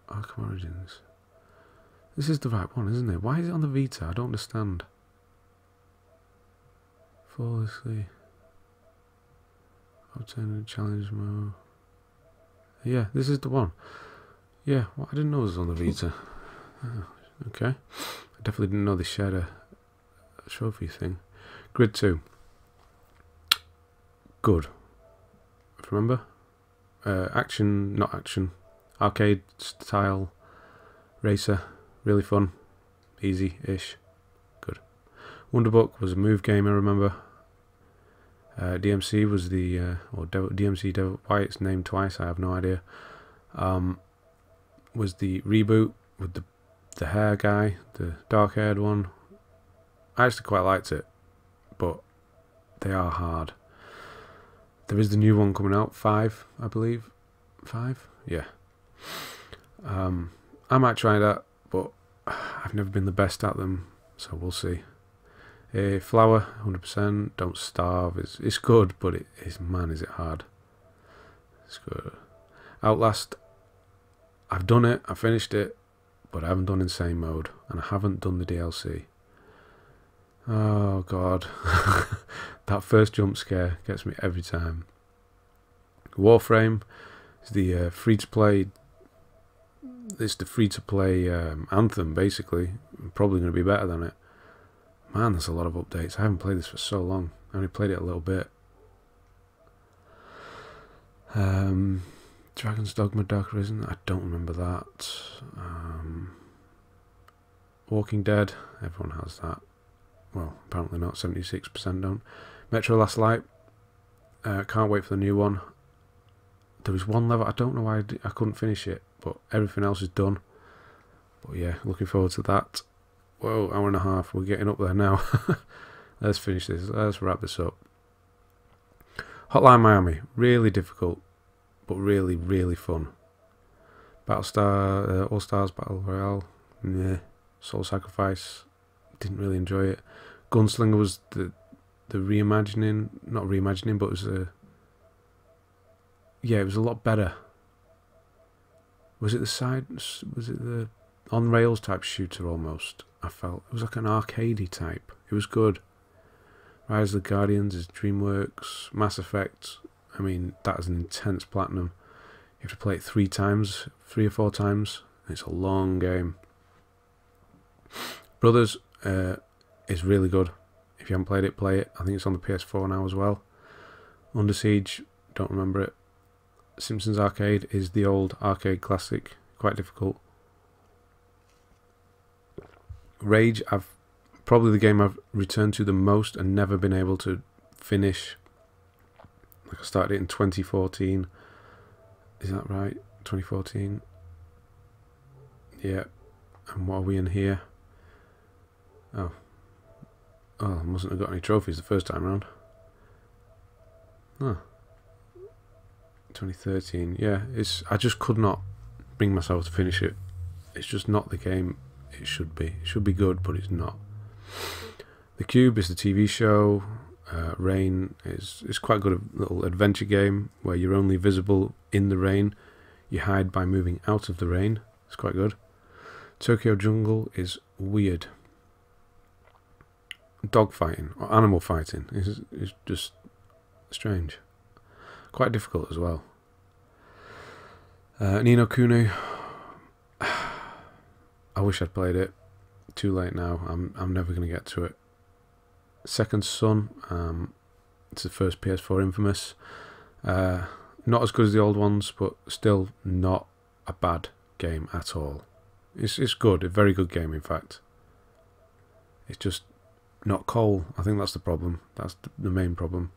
Arkham Origins. This is the right one, isn't it? Why is it on the Vita? I don't understand. Flawlessly. Obtain a challenge mode. Yeah, this is the one. Yeah, well, I didn't know it was on the Vita. Oh, okay. I definitely didn't know they shared a trophy thing. Grid 2. Good. Remember? Not action. Arcade style racer. Really fun. Easy-ish. Good. Wonderbook was a move game, I remember. DMC was the... DMC Devil... Why it's named twice, I have no idea. Was the reboot with the hair guy, the dark-haired one. I actually quite liked it, but they are hard. There is the new one coming out, 5, I believe. 5? Yeah. I might try that, but I've never been the best at them, so we'll see. Flower, 100%. Don't Starve. It's good, but it is, man, is it hard. It's good. Outlast, I've done it, I finished it, but I haven't done Insane Mode, and I haven't done the DLC. Oh, God. That first jump scare gets me every time. Warframe is the free-to-play... It's the free-to-play Anthem, basically. Probably going to be better than it. Man, there's a lot of updates. I haven't played this for so long. I only played it a little bit. Dragon's Dogma Dark Arisen. I don't remember that. Walking Dead. Everyone has that. Well, apparently not. 76% don't. Metro Last Light. Can't wait for the new one. There was one level. I don't know why I couldn't finish it, but everything else is done. But yeah, looking forward to that. Whoa, hour and a half. We're getting up there now. Let's finish this. Let's wrap this up. Hotline Miami. Really difficult, but really, really fun. Battlestar, All Stars Battle Royale. Nah. Soul Sacrifice. Didn't really enjoy it. Gunslinger was the reimagining. Not reimagining, but it was a... Yeah, it was a lot better. Was it the side... Was it the on rails type shooter almost? I felt it was like an arcadey type. It was good. Rise of the Guardians is DreamWorks. Mass Effect, I mean, that is an intense platinum. You have to play it 3 or 4 times. It's a long game. Brothers is really good. If you haven't played it, play it. I think it's on the PS4 now as well. Under Siege, don't remember it. Simpsons Arcade is the old arcade classic. Quite difficult. Rage, probably the game I've returned to the most and never been able to finish. Like I started it in 2014. Is that right? 2014? Yeah. And what are we in here? Oh, I mustn't have got any trophies the first time around. Oh. 2013. Yeah, I just could not bring myself to finish it. It's just not the game it should be. It should be good, but it's not. The Cube is the TV show. Rain is quite good, a little adventure game where you're only visible in the rain. You hide by moving out of the rain. It's quite good. Tokyo Jungle is weird. Dog fighting or animal fighting is just strange. Quite difficult as well. Ni no Kuni. I wish I'd played it. Too late now. I'm never going to get to it. Second Son. It's the first PS4 Infamous. Not as good as the old ones, but still not a bad game at all. It's good. A very good game, in fact. It's just not Cole. I think that's the problem. That's the main problem.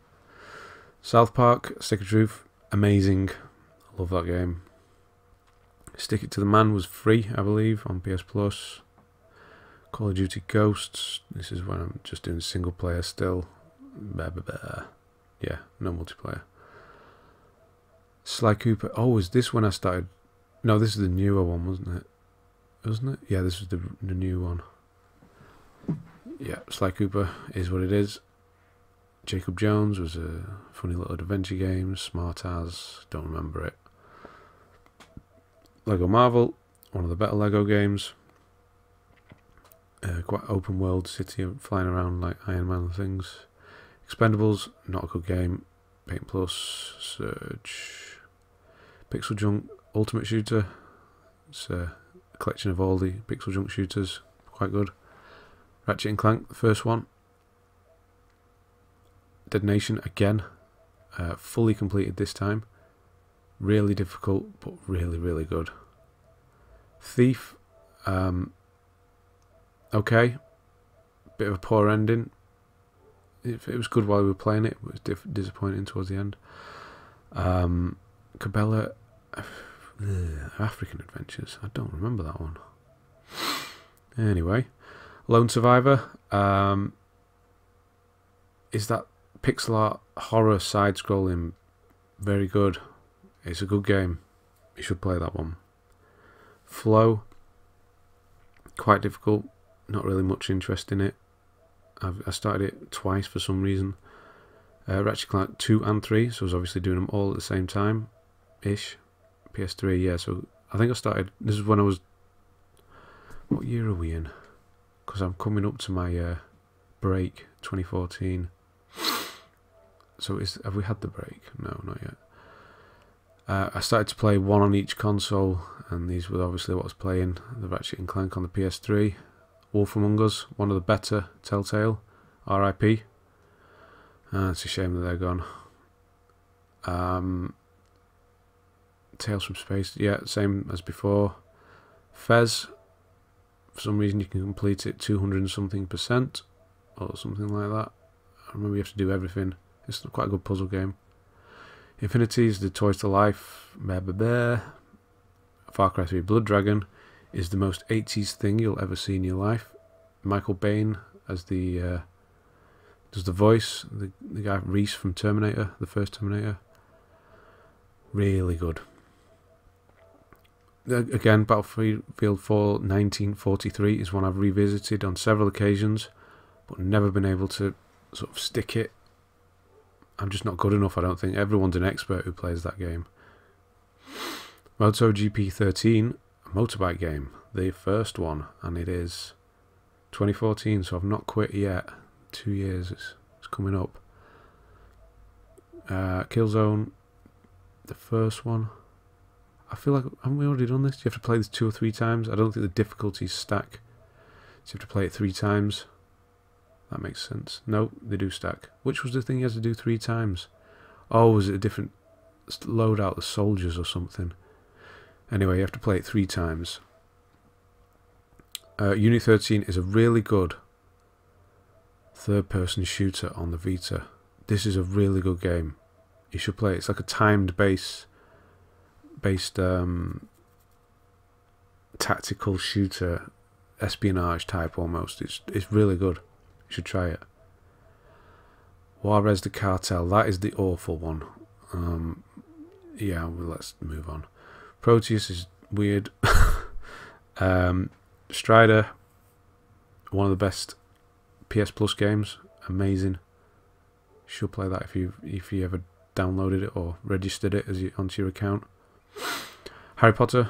South Park, Stick of Truth, amazing. I love that game. Stick It to the Man was free, I believe, on PS Plus. Call of Duty Ghosts. This is when I'm just doing single player still. Yeah, no multiplayer. Sly Cooper. Oh, is this when I started? No, this is the newer one, wasn't it? Wasn't it? Yeah, this was the new one. Yeah, Sly Cooper is what it is. Jacob Jones was a funny little adventure game. Smart as, don't remember it. Lego Marvel, one of the better Lego games. Quite open world city, flying around like Iron Man and things. Expendables, not a good game. Paint Plus, Surge. Pixel Junk Ultimate Shooter. It's a collection of all the Pixel Junk shooters. Quite good. Ratchet and Clank, the first one. Dead Nation again. Fully completed this time. Really difficult, but really, really good. Thief. Okay. Bit of a poor ending. It was good while we were playing it. It was disappointing towards the end. Cabela. African Adventures. I don't remember that one. Anyway. Lone Survivor. Is that pixel art, horror, side-scrolling, very good. It's a good game. You should play that one. Flow, quite difficult. Not really much interest in it. I started it twice for some reason. Ratchet & Clank 2 and 3, so I was obviously doing them all at the same time-ish. PS3, yeah, so I think I started, this is when I was, what year are we in? Because I'm coming up to my break, 2014. So have we had the break? No, not yet. I started to play one on each console, and these were obviously what I was playing. The Ratchet & Clank on the PS3. Wolf Among Us, one of the better Telltale. R.I.P. It's a shame that they're gone. Tales from Space, yeah, same as before. Fez, for some reason you can complete it 200 and something %, or something like that. I remember you have to do everything. It's quite a good puzzle game. Infinities, the Toys to Life, Far Cry 3 Blood Dragon is the most 80s thing you'll ever see in your life. Michael Bain as the does the voice, the guy Reese from Terminator, the first Terminator. Really good. Again, Battlefield 4 1943 is one I've revisited on several occasions, but never been able to sort of stick it. I'm just not good enough, I don't think. Everyone's an expert who plays that game. MotoGP 13, a motorbike game, the first one, and it is 2014, so I've not quit yet. 2 years, it's coming up. Killzone, the first one. I feel like, haven't we already done this? Do you have to play this 2 or 3 times? I don't think the difficulties stack. So you have to play it 3 times. That makes sense. No, they do stack. Which was the thing you had to do 3 times? Oh, was it a different loadout, the soldiers or something? Anyway, you have to play it 3 times. Unit 13 is a really good third-person shooter on the Vita. This is a really good game. You should play it. It's like a timed based tactical shooter, espionage type almost. It's really good. You should try it. Juarez the Cartel. That is the awful one. Yeah, well, let's move on. Proteus is weird. Strider, one of the best PS Plus games. Amazing. Should play that if you ever downloaded it or registered it onto your account. Harry Potter,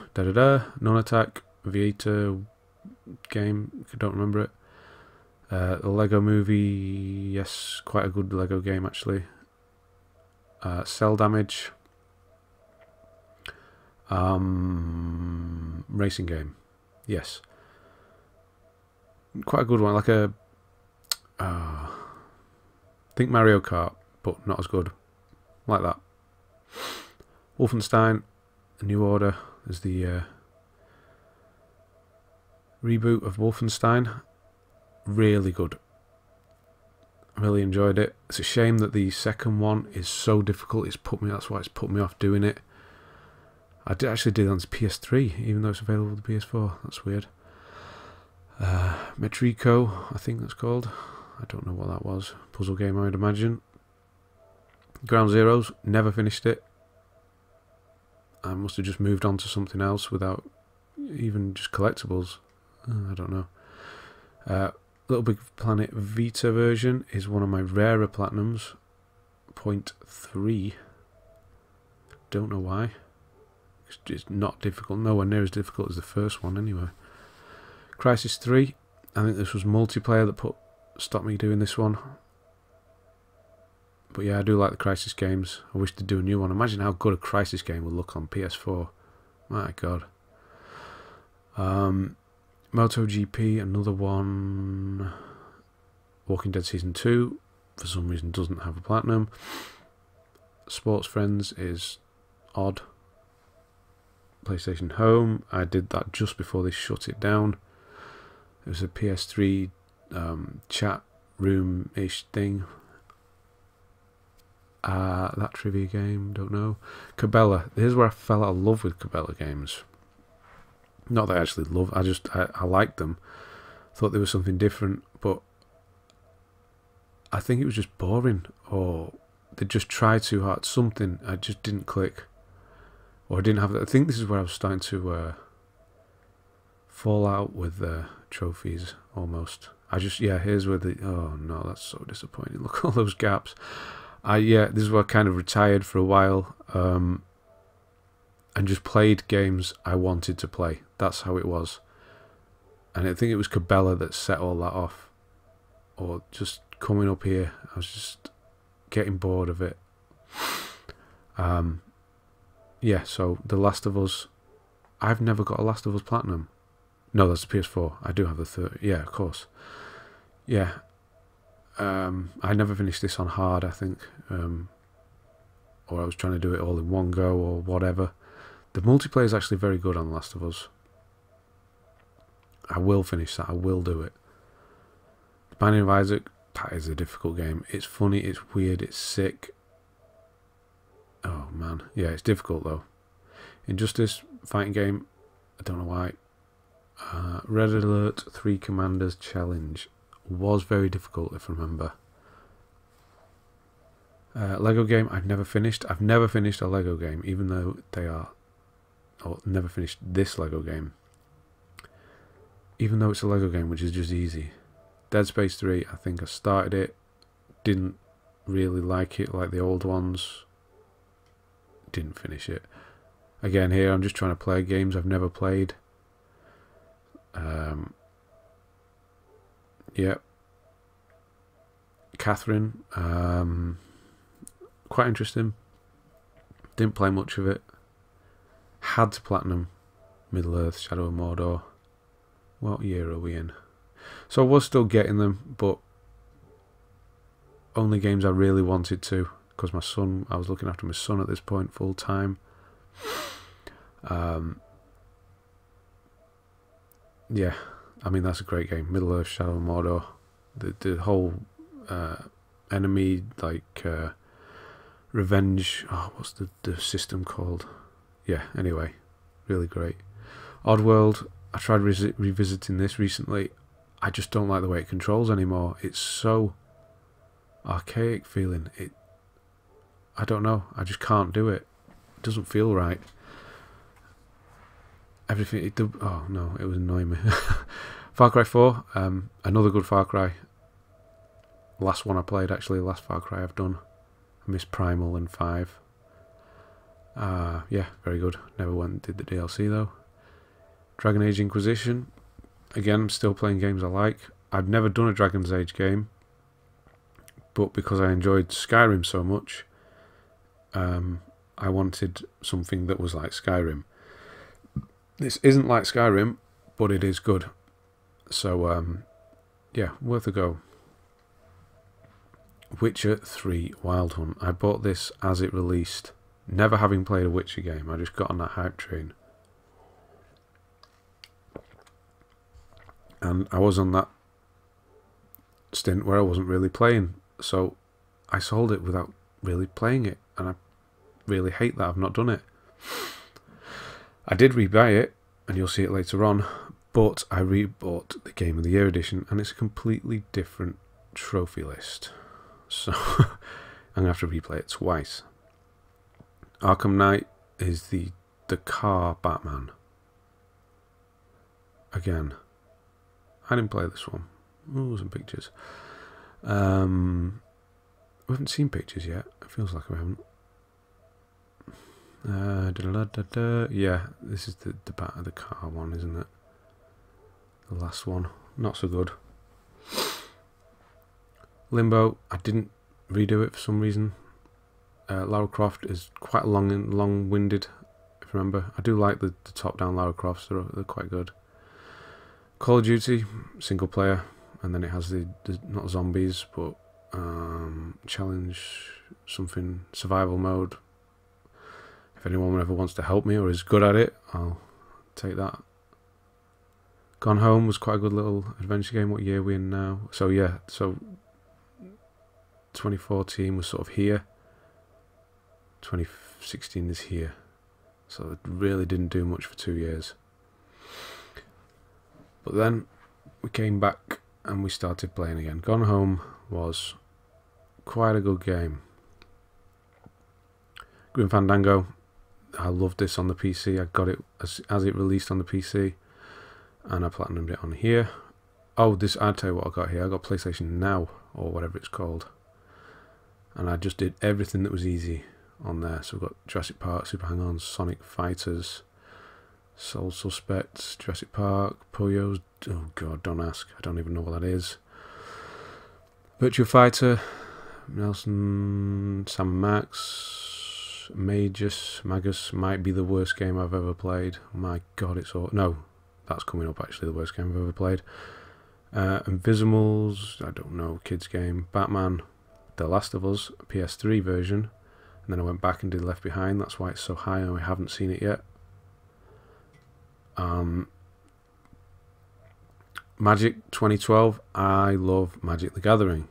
Non-Attack, Vita game, I don't remember it. The Lego Movie, yes, quite a good Lego game actually. Cell Damage, racing game, yes, quite a good one, like a think Mario Kart, but not as good, like that. Wolfenstein the New Order is the reboot of Wolfenstein. Really good. I really enjoyed it. It's a shame that the second one is so difficult. That's why it's put me off doing it. I actually did it on PS3, even though it's available on the PS4. That's weird. Metrico, I think that's called. I don't know what that was. Puzzle game, I would imagine. Ground Zeroes, never finished it. I must have just moved on to something else without even just collectibles. I don't know. Little Big Planet Vita version is one of my rarer platinums. 0.3. Don't know why. It's not difficult. Nowhere near as difficult as the first one anyway. Crisis 3. I think this was multiplayer that stopped me doing this one. But yeah, I do like the Crisis games. I wish to do a new one. Imagine how good a Crisis game would look on PS4. My God. MotoGP, another one. Walking Dead Season 2, for some reason doesn't have a platinum. Sports Friends is odd. PlayStation Home, I did that just before they shut it down. It was a PS3 chat room-ish thing. That trivia game, don't know. Cabela, here's where I fell out of love with Cabela games. Not that I actually love, I liked them. Thought there was something different, but I think it was just boring, or they just tried too hard. Something I just didn't click, or I didn't have. I think this is where I was starting to fall out with trophies almost. Here's where oh no, that's so disappointing. Look at all those gaps. This is where I kind of retired for a while, and just played games I wanted to play. That's how it was. And I think it was Cabela that set all that off. Or just coming up here, I was just getting bored of it. So The Last of Us, I've never got a Last of Us Platinum. No, that's the PS4. I do have the third. Yeah, of course. Yeah. I never finished this on hard, I think. Or I was trying to do it all in one go or whatever. The multiplayer is actually very good on The Last of Us. I will finish that. I will do it. The Binding of Isaac, that is a difficult game. It's funny, it's weird, it's sick. Oh man. Yeah, it's difficult though. Injustice, fighting game, I don't know why. Red Alert 3 Commanders Challenge was very difficult, if I remember. Lego game, I've never finished. I've never finished a Lego game, even though they are... Or never finished this Lego game. Even though it's a Lego game, which is just easy. Dead Space 3, I think I started it. Didn't really like it like the old ones. Didn't finish it. Again, here I'm just trying to play games I've never played. Yep. Catherine. Quite interesting. Didn't play much of it. Had to platinum Middle-earth, Shadow of Mordor. What year are we in? So I was still getting them, but only games I really wanted to, because my son, I was looking after my son at this point full time. Yeah, I mean, that's a great game. Middle-earth, Shadow of Mordor. The whole enemy, like, revenge. Oh, what's the system called? Yeah, anyway, really great. Oddworld, I tried revisiting this recently. I just don't like the way it controls anymore. It's so archaic feeling. I don't know. I just can't do it. It doesn't feel right. Everything. Oh no, it was annoying me. Far Cry 4, another good Far Cry. Last one I played, actually, last Far Cry I've done. I missed Primal and 5. Yeah, very good. Never went and did the DLC though. Dragon Age Inquisition. Again, I'm still playing games I like. I've never done a Dragon's Age game, but because I enjoyed Skyrim so much, I wanted something that was like Skyrim. This isn't like Skyrim, but it is good. So, yeah, worth a go. Witcher 3 Wild Hunt. I bought this as it released, never having played a Witcher game. I just got on that hype train. And I was on that stint where I wasn't really playing, so I sold it without really playing it, and I really hate that I've not done it. I did rebuy it, and you'll see it later on, but I rebought the Game of the Year edition, and it's a completely different trophy list. So I'm going to have to replay it twice. Arkham Knight is the car Batman. Again, I didn't play this one. Ooh, some pictures. We haven't seen pictures yet. It feels like we haven't. Yeah, this is the back of the car one, isn't it? The last one. Not so good. Limbo, I didn't redo it for some reason. Lara Croft is quite long-winded, if you remember. I do like the top-down Lara Crofts. They're quite good. Call of Duty, single player, and then it has the not zombies, but challenge, something, survival mode. If anyone ever wants to help me or is good at it, I'll take that. Gone Home was quite a good little adventure game. What year are we in now? So yeah, so 2014 was sort of here. 2016 is here. So it really didn't do much for 2 years. But then we came back and we started playing again. Gone Home was quite a good game. Grim Fandango, I loved this on the PC. I got it as it released on the PC, and I platinumed it on here. Oh, this, I'll tell you what I got here. I got PlayStation Now, or whatever it's called, and I just did everything that was easy on there. So we've got Jurassic Park, Super Hang-Ons, Sonic Fighters, Soul Suspects, Jurassic Park, Puyo's, oh god, don't ask, I don't even know what that is. Virtua Fighter, Nelson, Salmon Max, Magus might be the worst game I've ever played. My god, it's all, no, that's coming up actually, the worst game I've ever played. Invisimals, I don't know, kids game. Batman, The Last of Us, PS3 version, and then I went back and did Left Behind, that's why it's so high and I haven't seen it yet. Magic 2012, I love Magic the Gathering,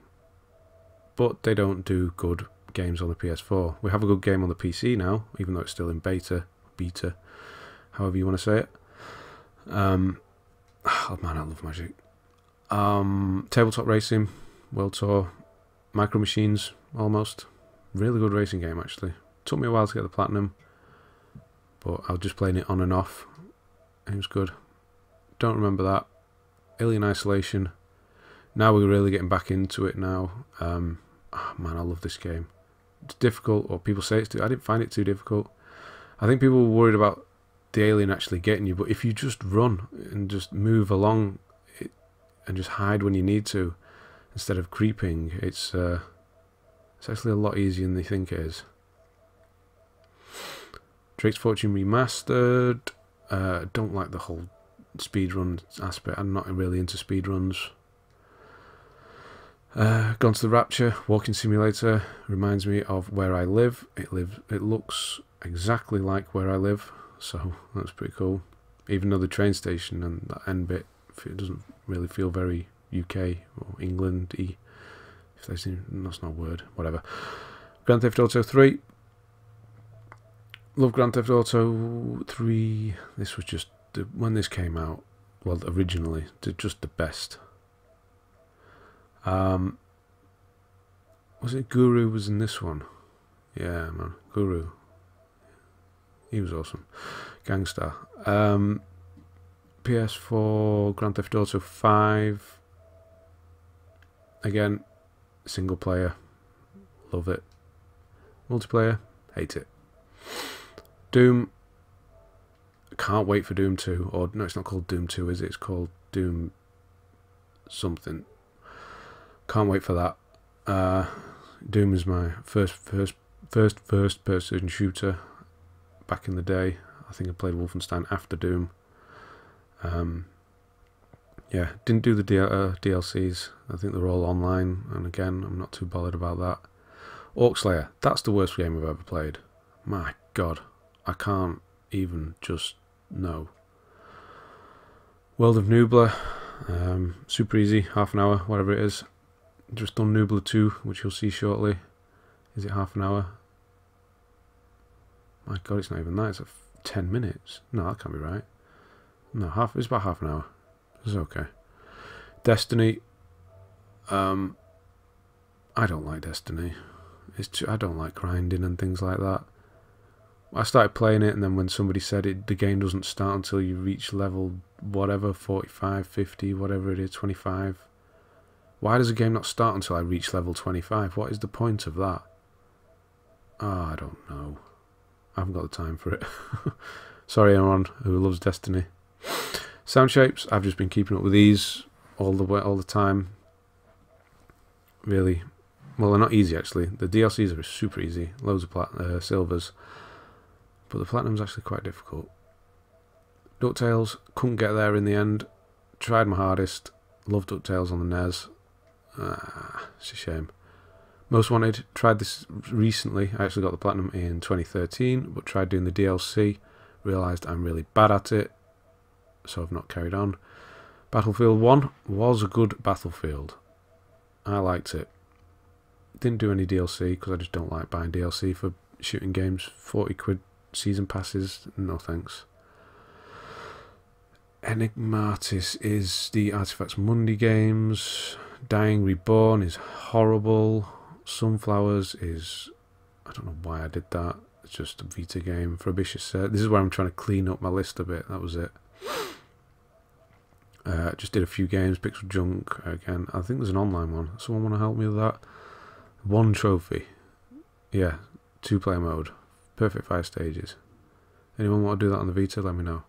but they don't do good games on the PS4. We have a good game on the PC now, even though it's still in beta, however you want to say it. Oh man, I love Magic. Tabletop Racing, World Tour, Micro Machines, almost. Really good racing game actually. Took me a while to get the platinum, but I was just playing it on and off. It was good. Don't remember that. Alien Isolation. Now we're really getting back into it now. Oh man, I love this game. It's difficult, or people say it's too. I didn't find it too difficult. I think people were worried about the alien actually getting you, but if you just run and just move along it, and just hide when you need to, instead of creeping, it's actually a lot easier than you think it is. Drake's Fortune Remastered. Don't like the whole speedrun aspect. I'm not really into speedruns. Gone to the Rapture, walking simulator. Reminds me of where I live. It looks exactly like where I live, so that's pretty cool. Even though the train station and that end bit, it doesn't really feel very UK or England-y. If that's not a word, whatever. Grand Theft Auto 3. Love Grand Theft Auto 3. This was just, when this came out, well, originally, just the best. Was it Guru was in this one? Yeah, man, Guru. He was awesome. Gangstar. PS4, Grand Theft Auto 5. Again, single player. Love it. Multiplayer, hate it. Doom. Can't wait for Doom 2. Or no, it's not called Doom 2, is it? It's called Doom something. Can't wait for that. Doom is my first person shooter back in the day. I think I played Wolfenstein after Doom. Yeah, didn't do the DLCs. I think they're all online, and again, I'm not too bothered about that. Orc Slayer, that's the worst game I've ever played. My god, I can't even just know. World of Nubla, super easy, half an hour, whatever it is. Just done Nubla 2, which you'll see shortly. Is it half an hour? My god, it's not even that, it's 10 minutes. No, that can't be right. No, it's about half an hour. It's okay. Destiny. I don't like Destiny. I don't like grinding and things like that. I started playing it, and then when somebody said the game doesn't start until you reach level whatever, 45, 50, whatever it is, 25. Why does a game not start until I reach level 25? What is the point of that? I don't know. I haven't got the time for it. Sorry everyone who loves Destiny. Sound shapes, I've just been keeping up with these all the time. Really, well, they're not easy actually. The DLCs are super easy, loads of silvers, but the platinum's actually quite difficult. DuckTales, couldn't get there in the end. Tried my hardest. Loved DuckTales on the NES. It's a shame. Most Wanted, tried this recently. I actually got the platinum in 2013, but tried doing the DLC. Realised I'm really bad at it, so I've not carried on. Battlefield 1 was a good Battlefield. I liked it. Didn't do any DLC because I just don't like buying DLC for shooting games. 40 quid season passes, no thanks. Enigmatis is the Artifacts Mundi games. Dying Reborn is horrible. Sunflowers is, I don't know why I did that. It's just a Vita game. For Ambitious Set. This is where I'm trying to clean up my list a bit. That was it. Just did a few games. Pixel Junk again. I think there's an online one. Someone want to help me with that? One trophy. Yeah, 2-player mode. Perfect 5 stages. Anyone want to do that on the Vita? Let me know.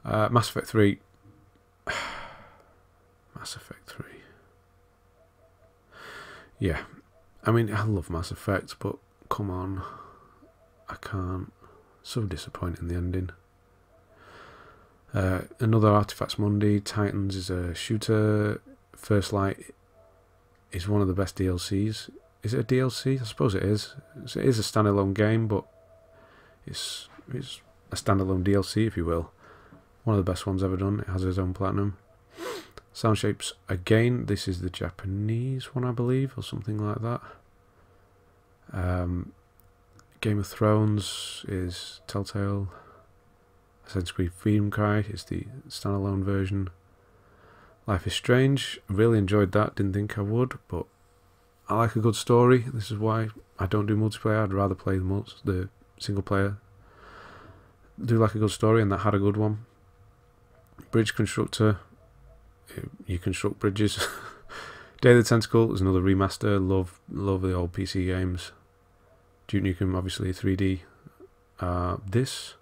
Mass Effect 3. Mass Effect 3. Yeah. I mean, I love Mass Effect, but come on. I can't. So disappointing, the ending. Another Artifacts Mundi. Titans is a shooter. First Light is one of the best DLCs. Is it a DLC? I suppose it is. It is a standalone game, but it's a standalone DLC, if you will. One of the best ones ever done. It has its own platinum. Sound Shapes again. This is the Japanese one, I believe, or something like that. Game of Thrones is Telltale. Assassin's Creed Freedom Cry is the standalone version. Life is Strange. Really enjoyed that. Didn't think I would, but I like a good story. This is why I don't do multiplayer. I'd rather play the single player. Do like a good story, and that had a good one. Bridge Constructor. You construct bridges. Day of the Tentacle is another remaster. Love the old PC games. Duke Nukem, obviously 3D. This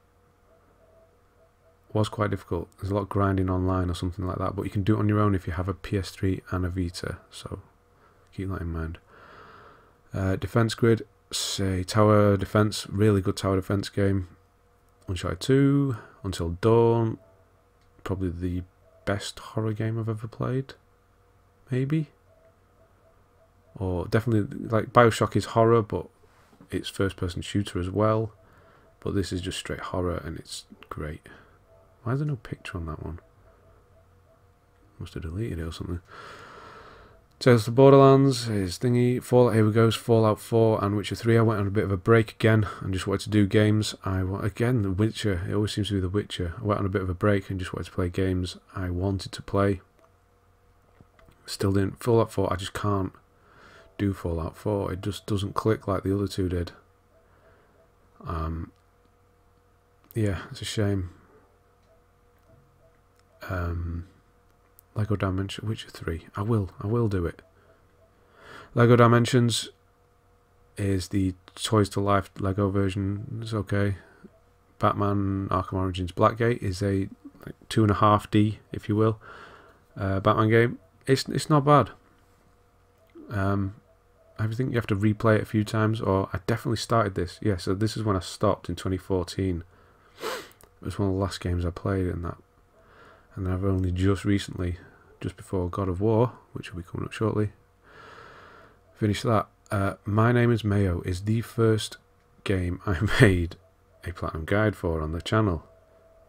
was quite difficult. There's a lot of grinding online or something like that, but you can do it on your own if you have a PS3 and a Vita, so keep that in mind. Defense Grid, say tower defense, really good tower defense game. Uncharted 2, Until Dawn, probably the best horror game I've ever played, maybe. Or definitely, like, Bioshock is horror, but it's first-person shooter as well. But this is just straight horror, and it's great. Why is there no picture on that one? Must have deleted it or something. Tales of the Borderlands is thingy. Fallout, here we go, Fallout 4 and Witcher 3. I went on a bit of a break again and just wanted to do games. Again, The Witcher. It always seems to be The Witcher. I went on a bit of a break and just wanted to play games I wanted to play. Still didn't. Fallout 4, I just can't do Fallout 4. It just doesn't click like the other two did. Yeah, it's a shame. Lego Dimensions, Witcher 3. I will do it. Lego Dimensions is the Toys to Life Lego version. It's okay. Batman Arkham Origins Blackgate is a 2.5D, if you will, Batman game. It's not bad. I think you have to replay it a few times, or I definitely started this. Yeah, so this is when I stopped in 2014. It was one of the last games I played in that. And I've only just recently, just before God of War, which will be coming up shortly, finished that. My Name is Mayo is the first game I made a platinum guide for on the channel.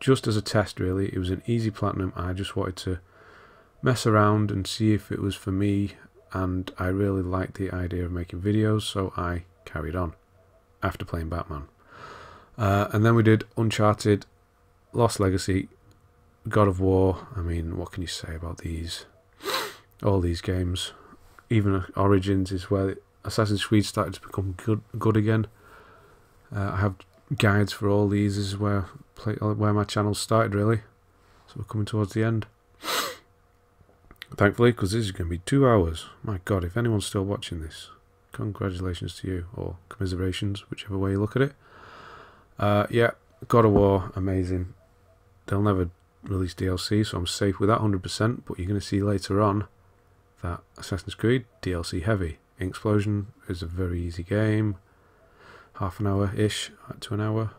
Just as a test, really. It was an easy platinum. I just wanted to mess around and see if it was for me, and I really liked the idea of making videos, so I carried on after playing Batman. And then we did Uncharted, Lost Legacy, God of War. I mean, what can you say about these? All these games. Even Origins is where Assassin's Creed started to become good again. I have guides for all these. This is where my channel started, really. So we're coming towards the end. Thankfully, because this is going to be 2 hours. My God, if anyone's still watching this, congratulations to you, or commiserations, whichever way you look at it. Yeah, God of War, amazing. They'll never release DLC, so I'm safe with that 100%, but you're going to see later on that Assassin's Creed, DLC heavy. Explosion is a very easy game, half an hour-ish to an hour.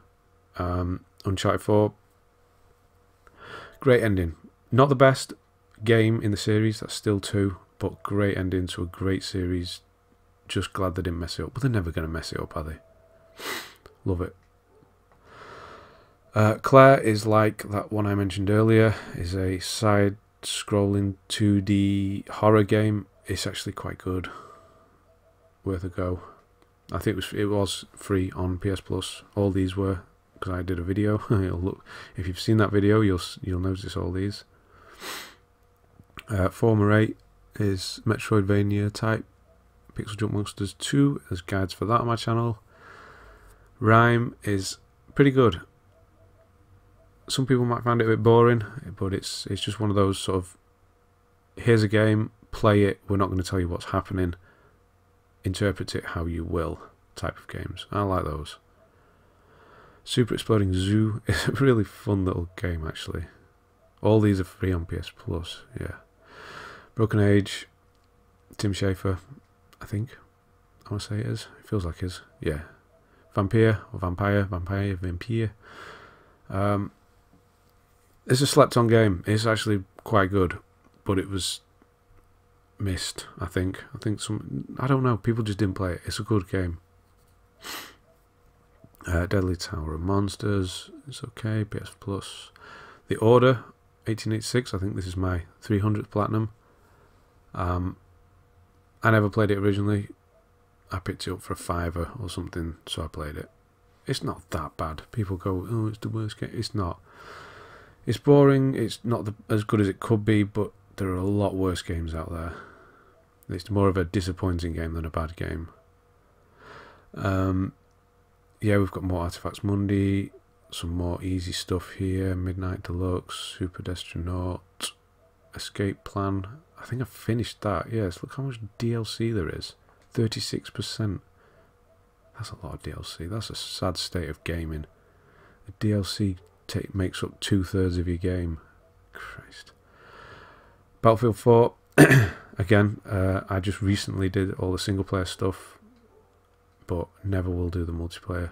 Uncharted 4, great ending. Not the best game in the series, that's still 2, but great ending to a great series. Just glad they didn't mess it up, but they're never going to mess it up, are they? Love it. Claire is like that one I mentioned earlier, is a side-scrolling 2D horror game. It's actually quite good, worth a go. I think it was free on PS Plus. All these were, because I did a video. Look, if you've seen that video, you'll notice all these. Former 8 is Metroidvania type Pixel Junk Monsters 2. There's guides for that on my channel. Rhyme is pretty good. Some people might find it a bit boring, but it's just one of those sort of, here's a game, play it, we're not going to tell you what's happening, interpret it how you will type of games. I like those. Super Exploding Zoo is a really fun little game, actually. All these are free on PS Plus, yeah. Broken Age, Tim Schafer, I think. I want to say it is. It feels like it is, yeah. Vampire. It's a slept-on game. It's actually quite good, but it was missed, I think. I don't know, people just didn't play it. It's a good game. Deadly Tower of Monsters, it's okay, PS Plus. The Order, 1886, I think this is my 300th platinum. I never played it originally. I picked it up for a £5 or something, so I played it. It's not that bad. People go, oh, it's the worst game. It's not. It's boring, it's not as good as it could be, but there are a lot worse games out there. It's more of a disappointing game than a bad game. Yeah, we've got more Artifacts Mundi, some more easy stuff here. Midnight Deluxe, Super Destronaut, Escape Plan. I think I've finished that. Yes, look how much DLC there is. 36%. That's a lot of DLC. That's a sad state of gaming. The DLC makes up 2/3 of your game. Christ. Battlefield 4. Again, I just recently did all the single player stuff, but never will do the multiplayer.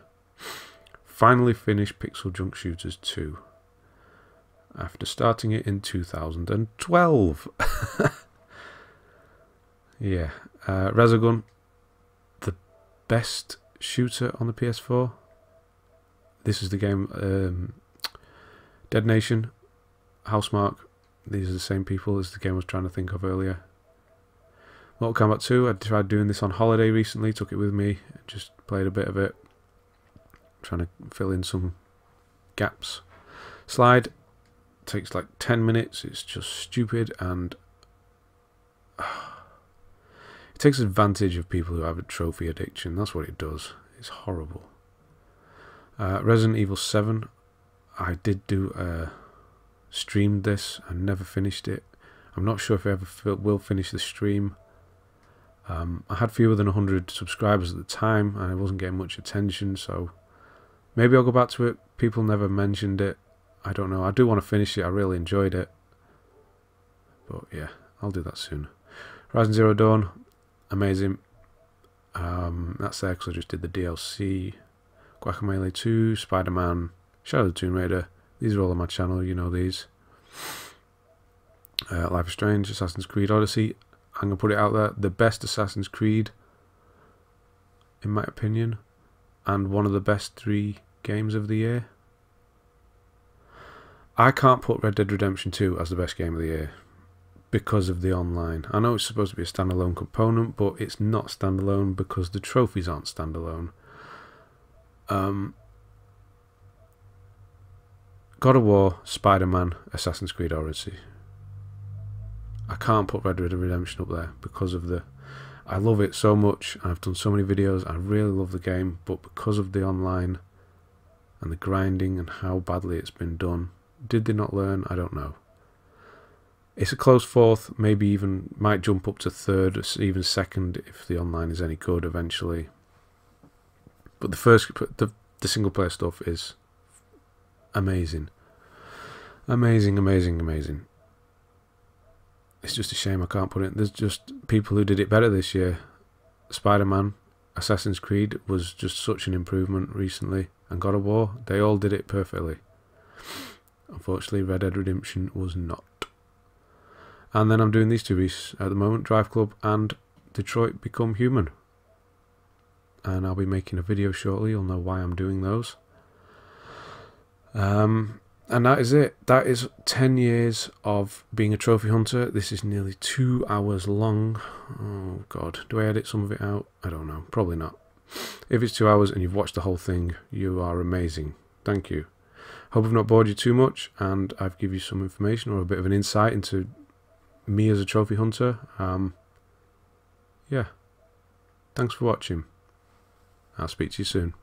Finally finished Pixel Junk Shooters 2 after starting it in 2012. Yeah, Resogun, the best shooter on the PS4. This is the game. Dead Nation, Housemarque. These are the same people as the game I was trying to think of earlier. Mortal Kombat 2, I tried doing this on holiday recently, took it with me, just played a bit of it, trying to fill in some gaps. Slide takes like 10 minutes, it's just stupid, and it takes advantage of people who have a trophy addiction. That's what it does. It's horrible. Resident Evil 7, I did streamed this and never finished it. I'm not sure if I ever will finish the stream. I had fewer than 100 subscribers at the time and I wasn't getting much attention, so maybe I'll go back to it. People never mentioned it. I don't know. I do want to finish it. I really enjoyed it. But yeah, I'll do that soon. Horizon Zero Dawn, amazing. That's there because I just did the DLC. Guacamelee 2, Spider-Man, Shadow of the Tomb Raider. These are all on my channel, you know these. Life is Strange, Assassin's Creed Odyssey. I'm going to put it out there. The best Assassin's Creed, in my opinion. And one of the best 3 games of the year. I can't put Red Dead Redemption 2 as the best game of the year because of the online. I know it's supposed to be a standalone component, but it's not standalone because the trophies aren't standalone. God of War, Spider-Man, Assassin's Creed Odyssey. I can't put Red Dead Redemption up there because of the... I love it so much, and I've done so many videos, I really love the game, but because of the online and the grinding and how badly it's been done, did they not learn? I don't know. It's a close 4th, maybe even might jump up to 3rd, or even 2nd if the online is any good eventually. But the single player stuff is amazing. Amazing, amazing, amazing. It's just a shame I can't put it. There's just people who did it better this year. Spider-Man, Assassin's Creed was just such an improvement recently, and God of War, they all did it perfectly. Unfortunately, Red Dead Redemption was not. And then I'm doing these 2 weeks at the moment, Drive Club and Detroit Become Human. And I'll be making a video shortly, you'll know why I'm doing those. And that is it. That is 10 years of being a trophy hunter. This is nearly 2 hours long. Oh god, do I edit some of it out? I don't know, probably not. If it's 2 hours and you've watched the whole thing, you are amazing. Thank you. Hope I've not bored you too much and I've given you some information or a bit of an insight into me as a trophy hunter. Yeah. Thanks for watching. I'll speak to you soon.